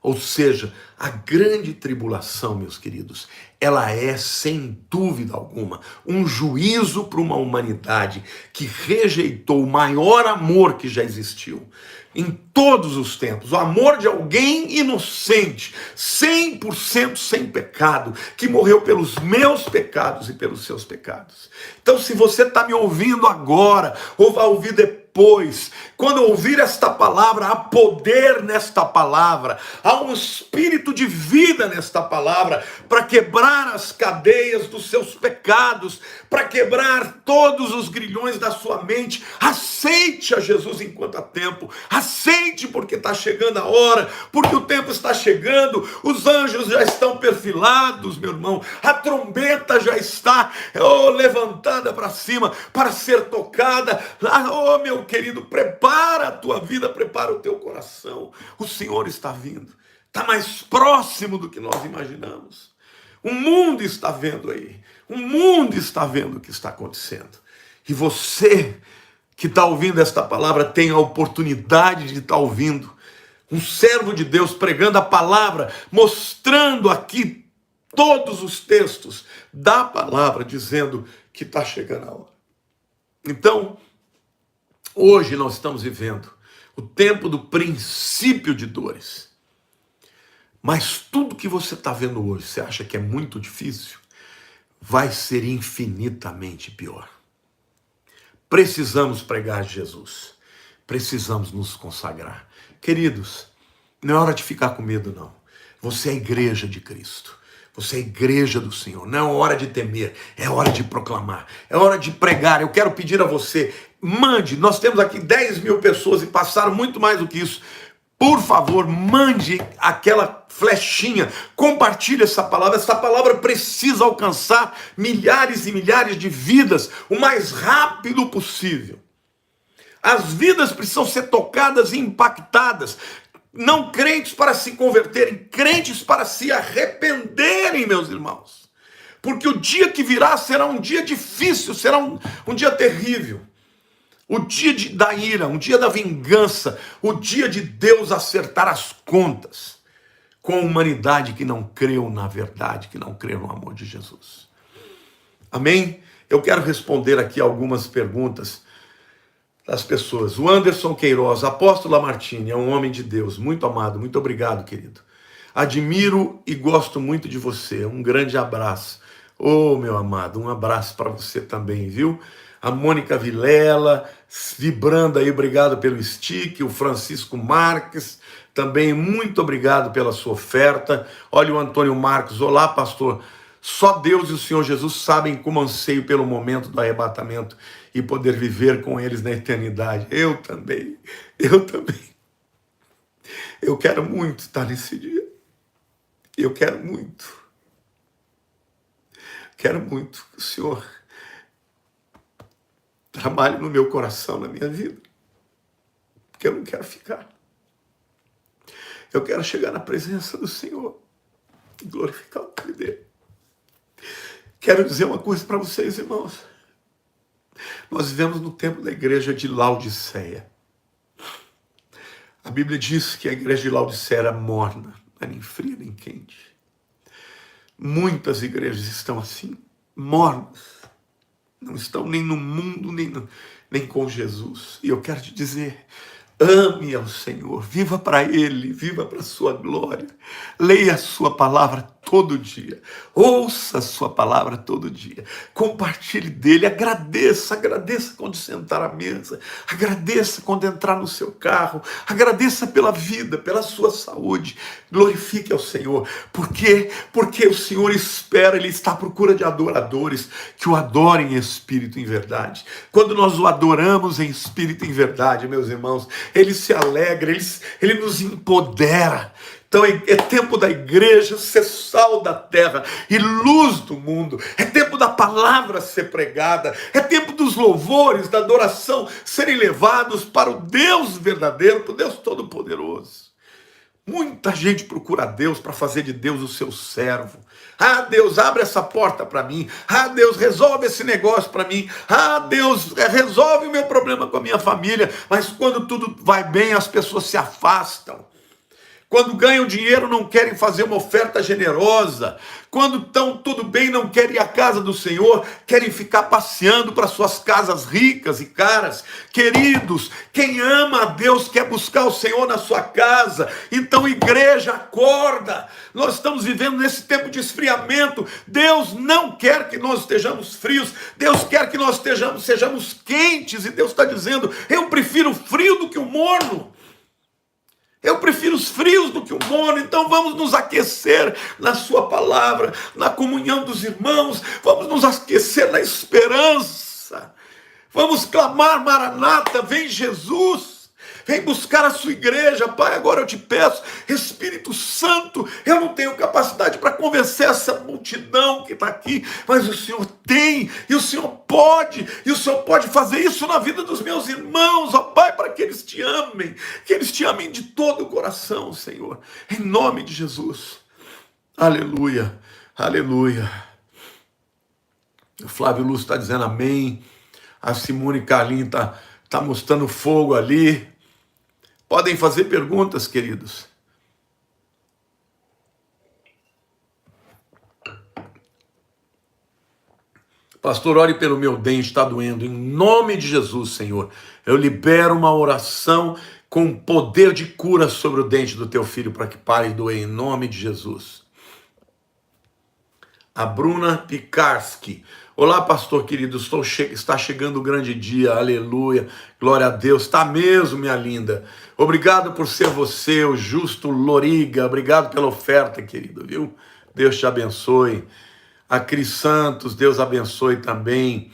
S1: Ou seja, a grande tribulação, meus queridos, ela é, sem dúvida alguma, um juízo para uma humanidade que rejeitou o maior amor que já existiu em todos os tempos, o amor de alguém inocente, 100% sem pecado, que morreu pelos meus pecados e pelos seus pecados. Então, se você está me ouvindo agora, ou vai ouvir depois, quando ouvir esta palavra, há poder nesta palavra, há um espírito de vida nesta palavra, para quebrar as cadeias dos seus pecados, para quebrar todos os grilhões da sua mente. Aceite a Jesus enquanto há tempo, aceite, porque está chegando a hora, porque o tempo está chegando, os anjos já estão perfilados, meu irmão, a trombeta já está levantada para cima, para ser tocada. Meu querido, prepara a tua vida, prepara o teu coração, o Senhor está vindo, está mais próximo do que nós imaginamos. O mundo está vendo aí, o mundo está vendo o que está acontecendo, e você que está ouvindo esta palavra tem a oportunidade de estar ouvindo um servo de Deus pregando a palavra, mostrando aqui todos os textos da palavra, dizendo que está chegando a hora. Então, hoje nós estamos vivendo o tempo do princípio de dores. Mas tudo que você está vendo hoje, você acha que é muito difícil, vai ser infinitamente pior. Precisamos pregar Jesus. Precisamos nos consagrar. Queridos, não é hora de ficar com medo, não. Você é a igreja de Cristo. Você é a igreja do Senhor. Não é hora de temer, é hora de proclamar. É hora de pregar. Eu quero pedir a você, mande. Nós temos aqui 10 mil pessoas e passaram muito mais do que isso. Por favor, mande aquela flechinha, compartilhe essa palavra precisa alcançar milhares e milhares de vidas o mais rápido possível. As vidas precisam ser tocadas e impactadas, não crentes para se converterem, crentes para se arrependerem, meus irmãos. Porque o dia que virá será um dia difícil, será um dia terrível. O dia da ira, um dia da vingança, o dia de Deus acertar as contas com a humanidade que não creu na verdade, que não creu no amor de Jesus. Amém? Eu quero responder aqui algumas perguntas das pessoas. O Anderson Queiroz, apóstolo Lamartine, é um homem de Deus, muito amado, muito obrigado, querido. Admiro e gosto muito de você, um grande abraço. Meu amado, um abraço para você também, viu? A Mônica Vilela, vibrando aí, obrigado pelo stick. O Francisco Marques, também muito obrigado pela sua oferta. Olha o Antônio Marcos, olá pastor, só Deus e o Senhor Jesus sabem como anseio pelo momento do arrebatamento e poder viver com eles na eternidade. Eu também. Eu quero muito estar nesse dia. Eu quero muito que o Senhor trabalhe no meu coração, na minha vida. Porque eu não quero ficar. Eu quero chegar na presença do Senhor e glorificar o nome dele. Quero dizer uma coisa para vocês, irmãos. Nós vivemos no tempo da igreja de Laodiceia. A Bíblia diz que a igreja de Laodiceia era morna, não era nem fria nem quente. Muitas igrejas estão assim, mornas. Não estão nem no mundo, nem com Jesus. E eu quero te dizer, ame ao Senhor, viva para Ele, viva para a sua glória. Leia a sua palavra todo dia. Ouça a sua palavra todo dia. Compartilhe dele, agradeça quando sentar à mesa. Agradeça quando entrar no seu carro. Agradeça pela vida, pela sua saúde. Glorifique ao Senhor. Por quê? Porque o Senhor espera, Ele está à procura de adoradores que o adorem em espírito e em verdade. Quando nós o adoramos em espírito e em verdade, meus irmãos, Ele se alegra, Ele nos empodera. Então é tempo da igreja ser sal da terra e luz do mundo. É tempo da palavra ser pregada. É tempo dos louvores, da adoração, serem levados para o Deus verdadeiro, para o Deus Todo-Poderoso. Muita gente procura Deus para fazer de Deus o seu servo. Ah, Deus, abre essa porta para mim. Ah, Deus, resolve esse negócio para mim. Ah, Deus, resolve o meu problema com a minha família. Mas quando tudo vai bem, as pessoas se afastam. Quando ganham dinheiro, não querem fazer uma oferta generosa. Quando estão tudo bem, não querem ir à casa do Senhor, querem ficar passeando para suas casas ricas e caras. Queridos, quem ama a Deus quer buscar o Senhor na sua casa. Então, igreja, acorda. Nós estamos vivendo nesse tempo de esfriamento. Deus não quer que nós estejamos frios. Deus quer que nós sejamos quentes. E Deus está dizendo, eu prefiro o frio do que o morno. Eu prefiro os frios do que o morno, então vamos nos aquecer na sua palavra, na comunhão dos irmãos, vamos nos aquecer na esperança, vamos clamar, Maranata, vem Jesus, vem buscar a sua igreja. Pai, agora eu te peço, Espírito Santo, eu não tenho capacidade para convencer essa multidão que está aqui, mas o Senhor tem, e o Senhor pode fazer isso na vida dos meus irmãos, ó Pai, para que eles te amem de todo o coração, Senhor, em nome de Jesus. Aleluia, aleluia. O Flávio Lúcio está dizendo amém, a Simone Carlinhos está mostrando fogo ali. Podem fazer perguntas, queridos. Pastor, ore pelo meu dente, está doendo. Em nome de Jesus, Senhor, eu libero uma oração com poder de cura sobre o dente do teu filho para que pare de doer, em nome de Jesus. A Bruna Pikarski. Olá, pastor querido, está chegando o grande dia, aleluia, glória a Deus, está mesmo, minha linda. Obrigado por ser você, o Justo Loriga, obrigado pela oferta, querido, viu? Deus te abençoe. A Cris Santos, Deus abençoe também.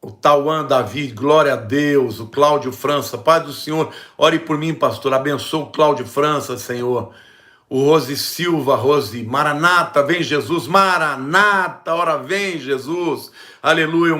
S1: O Tauan David, glória a Deus. O Cláudio França, Pai do Senhor, ore por mim, pastor, abençoe o Cláudio França, Senhor. O Rose Silva, Rose, Maranata, vem Jesus, Maranata, ora vem Jesus, aleluia.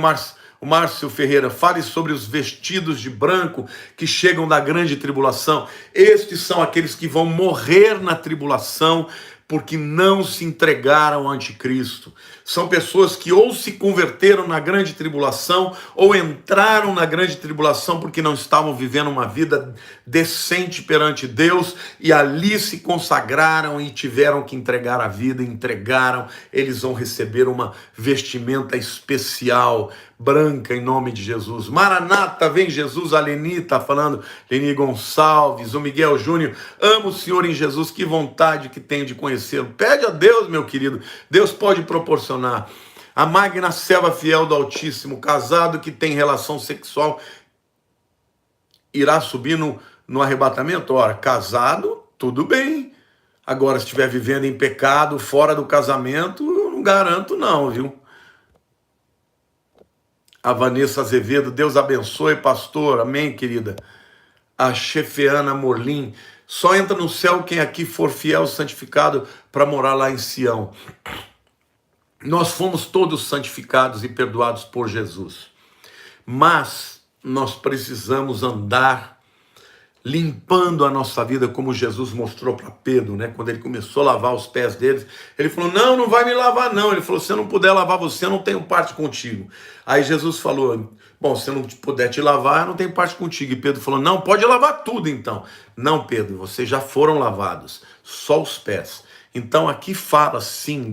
S1: O Márcio Ferreira, fale sobre os vestidos de branco que chegam da grande tribulação. Estes são aqueles que vão morrer na tribulação, porque não se entregaram ao anticristo. São pessoas que ou se converteram na grande tribulação, ou entraram na grande tribulação porque não estavam vivendo uma vida decente perante Deus, e ali se consagraram e tiveram que entregar a vida, entregaram, eles vão receber uma vestimenta especial, branca, em nome de Jesus. Maranata, vem Jesus. A Leni está falando, Leni Gonçalves, o Miguel Júnior, amo o Senhor em Jesus, que vontade que tenho de conhecê-lo. Pede a Deus, meu querido, Deus pode proporcionar. A Magna Selva Fiel do Altíssimo, casado que tem relação sexual, irá subir no arrebatamento? Ora, casado, tudo bem. Agora, se estiver vivendo em pecado, fora do casamento, eu não garanto não, viu? A Vanessa Azevedo, Deus abençoe, pastor, amém, querida. A Chefiana Morlim, só entra no céu quem aqui for fiel, santificado, para morar lá em Sião. Nós fomos todos santificados e perdoados por Jesus, mas nós precisamos andar limpando a nossa vida, como Jesus mostrou para Pedro, né? Quando ele começou a lavar os pés deles, ele falou, não vai me lavar não. Ele falou, se eu não puder lavar você, eu não tenho parte contigo. Aí Jesus falou, bom, se eu não puder te lavar, eu não tenho parte contigo. E Pedro falou, não, pode lavar tudo então. Não, Pedro, vocês já foram lavados, só os pés. Então aqui fala sim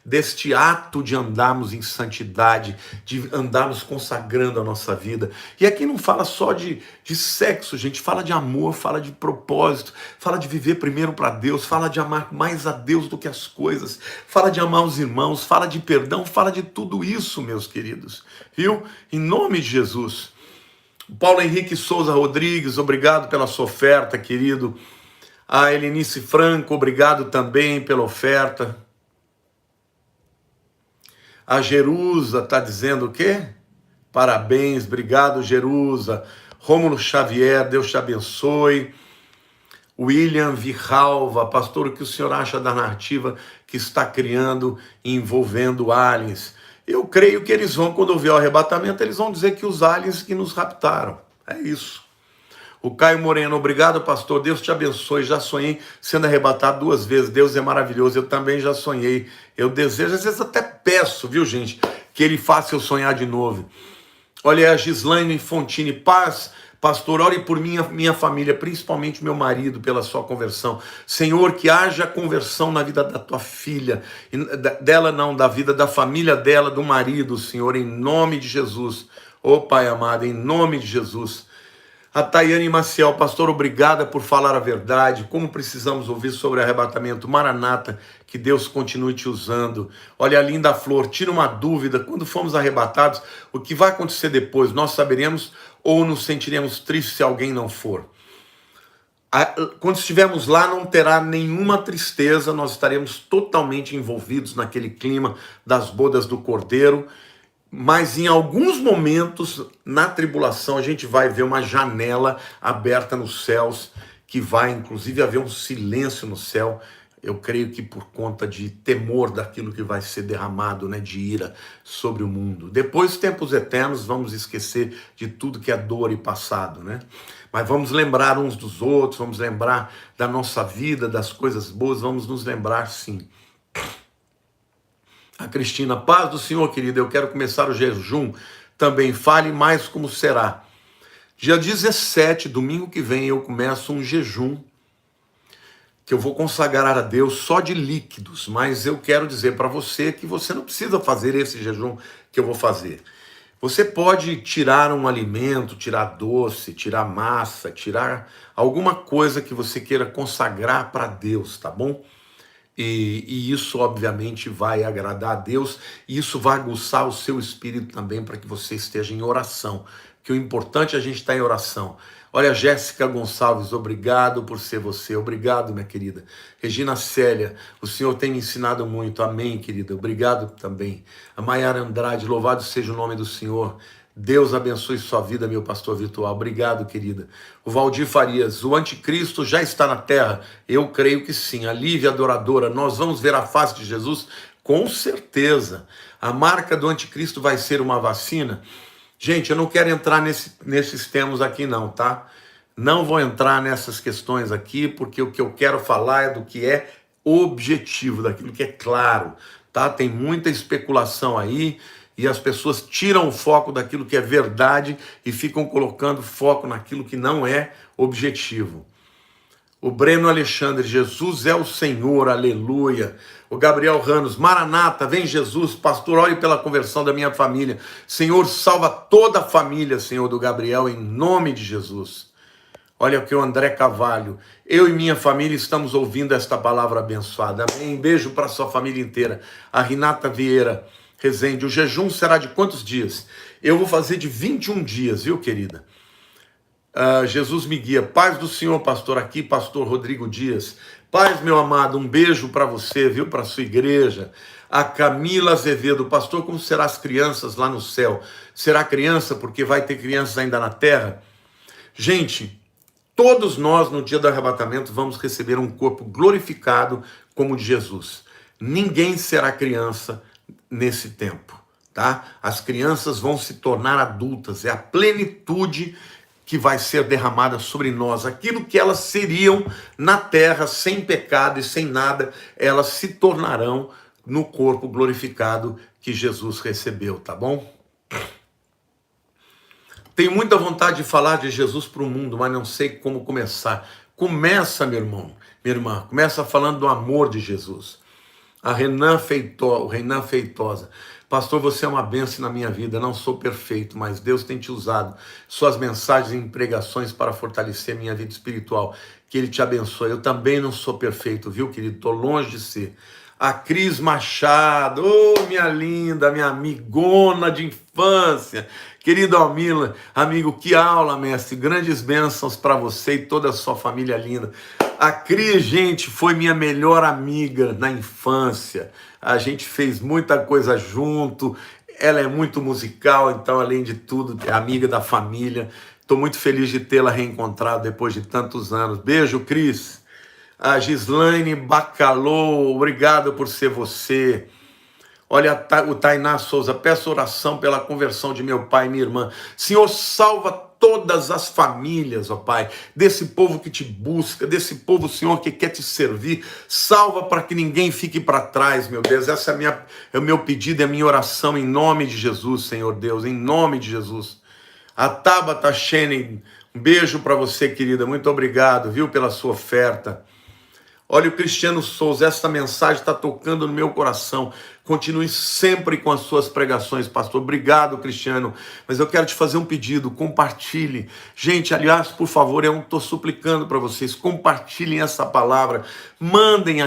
S1: deste ato de andarmos em santidade, de andarmos consagrando a nossa vida. E aqui não fala só de sexo, gente, fala de amor, fala de propósito, fala de viver primeiro para Deus, fala de amar mais a Deus do que as coisas, fala de amar os irmãos, fala de perdão, fala de tudo isso, meus queridos, viu? Em nome de Jesus. Paulo Henrique Souza Rodrigues, obrigado pela sua oferta, querido. A Helenice Franco, obrigado também pela oferta. A Jerusa está dizendo o quê? Parabéns, obrigado, Jerusa. Rômulo Xavier, Deus te abençoe. William Virralva, pastor, o que o senhor acha da narrativa que está criando envolvendo aliens? Eu creio que eles vão, quando houver o arrebatamento, eles vão dizer que os aliens que nos raptaram. É isso. O Caio Moreno, obrigado, pastor. Deus te abençoe. Já sonhei sendo arrebatado 2 vezes. Deus é maravilhoso. Eu também já sonhei. Eu desejo, às vezes até peço, viu, gente, que ele faça eu sonhar de novo. Olha, a Gislaine Fontini, paz. Pastor, ore por minha família, principalmente meu marido, pela sua conversão. Senhor, que haja conversão na vida da tua filha, dela não, da vida da família dela, do marido, Senhor, em nome de Jesus. Ô Pai amado, em nome de Jesus. A Tayane Maciel, pastor, obrigada por falar a verdade. Como precisamos ouvir sobre arrebatamento. Maranata, que Deus continue te usando. Olha, a linda Flor, tira uma dúvida. Quando formos arrebatados, o que vai acontecer depois? Nós saberemos ou nos sentiremos tristes se alguém não for? Quando estivermos lá, não terá nenhuma tristeza. Nós estaremos totalmente envolvidos naquele clima das bodas do Cordeiro. Mas em alguns momentos, na tribulação, a gente vai ver uma janela aberta nos céus, que vai inclusive haver um silêncio no céu. Eu creio que por conta de temor daquilo que vai ser derramado, né, de ira sobre o mundo. Depois, tempos eternos, vamos esquecer de tudo que é dor e passado, né? Mas vamos lembrar uns dos outros, vamos lembrar da nossa vida, das coisas boas, vamos nos lembrar sim. A Cristina, paz do Senhor, querida, eu quero começar o jejum também. Fale mais como será. Dia 17, domingo que vem, eu começo um jejum que eu vou consagrar a Deus só de líquidos, mas eu quero dizer para você que você não precisa fazer esse jejum que eu vou fazer. Você pode tirar um alimento, tirar doce, tirar massa, tirar alguma coisa que você queira consagrar para Deus, tá bom? E isso, obviamente, vai agradar a Deus, e isso vai aguçar o seu espírito também para que você esteja em oração, porque o importante é a gente estar em oração. Olha, Jéssica Gonçalves, obrigado por ser você, obrigado, minha querida. Regina Célia, o Senhor tem me ensinado muito, amém, querida, obrigado também. A Maiara Andrade, louvado seja o nome do Senhor. Deus abençoe sua vida, meu pastor virtual. Obrigado, querida. O Valdir Farias, o anticristo já está na terra? Eu creio que sim. A Lívia Adoradora, nós vamos ver a face de Jesus? Com certeza. A marca do anticristo vai ser uma vacina? Gente, eu não quero entrar nesses termos aqui não, tá? Não vou entrar nessas questões aqui, porque o que eu quero falar é do que é objetivo, daquilo que é claro, tá? Tem muita especulação aí, e as pessoas tiram o foco daquilo que é verdade e ficam colocando foco naquilo que não é objetivo. O Breno Alexandre, Jesus é o Senhor, aleluia. O Gabriel Ranos, Maranata, vem Jesus, pastor, ore pela conversão da minha família. Senhor, salva toda a família, Senhor, do Gabriel, em nome de Jesus. Olha aqui o André Carvalho, eu e minha família estamos ouvindo esta palavra abençoada. Amém. Beijo para a sua família inteira. A Renata Vieira Rezende, o jejum será de quantos dias? Eu vou fazer de 21 dias, viu, querida? Jesus me guia. Paz do Senhor, pastor, aqui, pastor Rodrigo Dias. Paz, meu amado, um beijo para você, viu, para sua igreja. A Camila Azevedo, pastor, como serão as crianças lá no céu? Será criança porque vai ter crianças ainda na terra? Gente, todos nós no dia do arrebatamento vamos receber um corpo glorificado como o de Jesus. Ninguém será criança nesse tempo, tá? As crianças vão se tornar adultas, é a plenitude que vai ser derramada sobre nós. Aquilo que elas seriam na terra, sem pecado e sem nada, elas se tornarão no corpo glorificado que Jesus recebeu, tá bom? Tenho muita vontade de falar de Jesus para o mundo, mas não sei como começar. Começa, meu irmão, minha irmã, começa falando do amor de Jesus. O Renan Feitosa, pastor, você é uma bênção na minha vida, não sou perfeito, mas Deus tem te usado, suas mensagens e pregações para fortalecer minha vida espiritual, que Ele te abençoe. Eu também não sou perfeito, viu, querido, estou longe de ser. A Cris Machado, minha linda, minha amigona de infância, querido Almila, amigo, que aula, mestre, grandes bênçãos para você e toda a sua família linda. A Cris, gente, foi minha melhor amiga na infância. A gente fez muita coisa junto. Ela é muito musical, então, além de tudo, é amiga da família. Estou muito feliz de tê-la reencontrado depois de tantos anos. Beijo, Cris. A Gislaine Bacalô, obrigado por ser você. Olha o Tainá Souza, peço oração pela conversão de meu pai e minha irmã. Senhor, salva todas as famílias, ó Pai, desse povo que te busca, desse povo, Senhor, que quer te servir. Salva para que ninguém fique para trás, meu Deus. Essa é o meu pedido, é a minha oração em nome de Jesus, Senhor Deus, em nome de Jesus. A Tabata Shennen, um beijo para você, querida. Muito obrigado, viu, pela sua oferta. Olha o Cristiano Souza, esta mensagem está tocando no meu coração. Continue sempre com as suas pregações, pastor. Obrigado, Cristiano. Mas eu quero te fazer um pedido, compartilhe. Gente, aliás, por favor, eu estou suplicando para vocês, compartilhem essa palavra. Mandem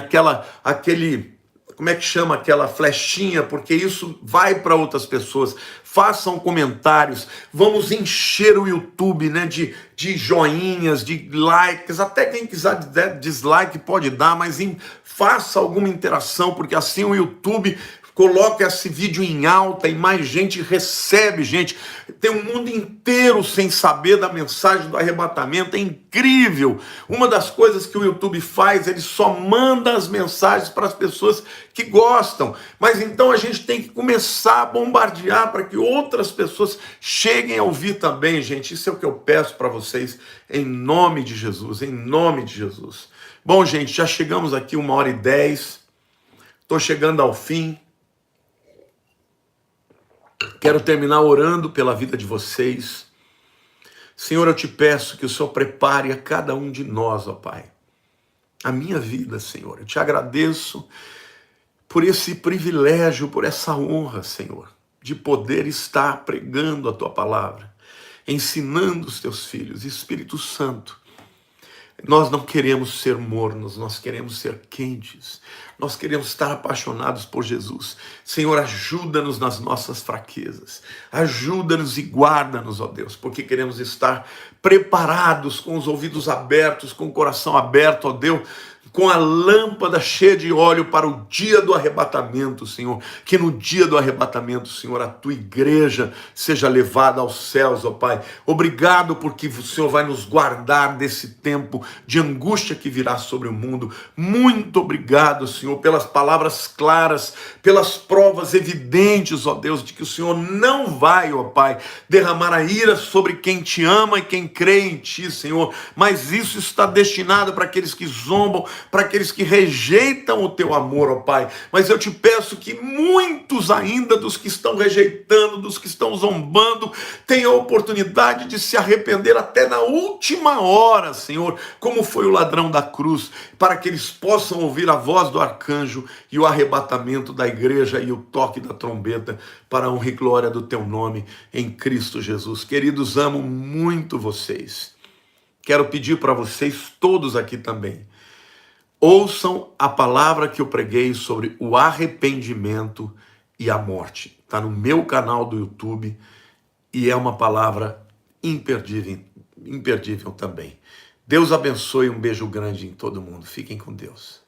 S1: como é que chama aquela flechinha, porque isso vai para outras pessoas. Façam comentários, vamos encher o YouTube, né, de joinhas, de likes, até quem quiser dar dislike pode dar, mas faça alguma interação, porque assim o YouTube coloca esse vídeo em alta e mais gente recebe, gente. Tem um mundo inteiro sem saber da mensagem do arrebatamento, é incrível. Uma das coisas que o YouTube faz, ele só manda as mensagens para as pessoas que gostam. Mas então a gente tem que começar a bombardear para que outras pessoas cheguem a ouvir também, gente. Isso é o que eu peço para vocês, em nome de Jesus, em nome de Jesus. Bom, gente, já chegamos aqui 1h10, estou chegando ao fim. Quero terminar orando pela vida de vocês. Senhor, eu te peço que o Senhor prepare a cada um de nós, ó Pai. A minha vida, Senhor. Eu te agradeço por esse privilégio, por essa honra, Senhor, de poder estar pregando a Tua palavra, ensinando os Teus filhos. Espírito Santo, nós não queremos ser mornos, nós queremos ser quentes. Nós queremos estar apaixonados por Jesus. Senhor, ajuda-nos nas nossas fraquezas. Ajuda-nos e guarda-nos, ó Deus, porque queremos estar preparados, com os ouvidos abertos, com o coração aberto, ó Deus, com a lâmpada cheia de óleo para o dia do arrebatamento, Senhor. Que no dia do arrebatamento, Senhor, a Tua igreja seja levada aos céus, ó Pai. Obrigado porque o Senhor vai nos guardar desse tempo de angústia que virá sobre o mundo. Muito obrigado, Senhor, pelas palavras claras, pelas provas evidentes, ó Deus, de que o Senhor não vai, ó Pai, derramar a ira sobre quem te ama e quem crê em Ti, Senhor. Mas isso está destinado para aqueles que zombam, para aqueles que rejeitam o Teu amor, ó Pai. Mas eu te peço que muitos ainda dos que estão rejeitando, dos que estão zombando, tenham a oportunidade de se arrepender até na última hora, Senhor, como foi o ladrão da cruz, para que eles possam ouvir a voz do arcanjo e o arrebatamento da igreja e o toque da trombeta para a honra e glória do Teu nome em Cristo Jesus. Queridos, amo muito vocês. Quero pedir para vocês todos aqui também, ouçam a palavra que eu preguei sobre o arrependimento e a morte. Está no meu canal do YouTube e é uma palavra imperdível, imperdível também. Deus abençoe, um beijo grande em todo mundo. Fiquem com Deus.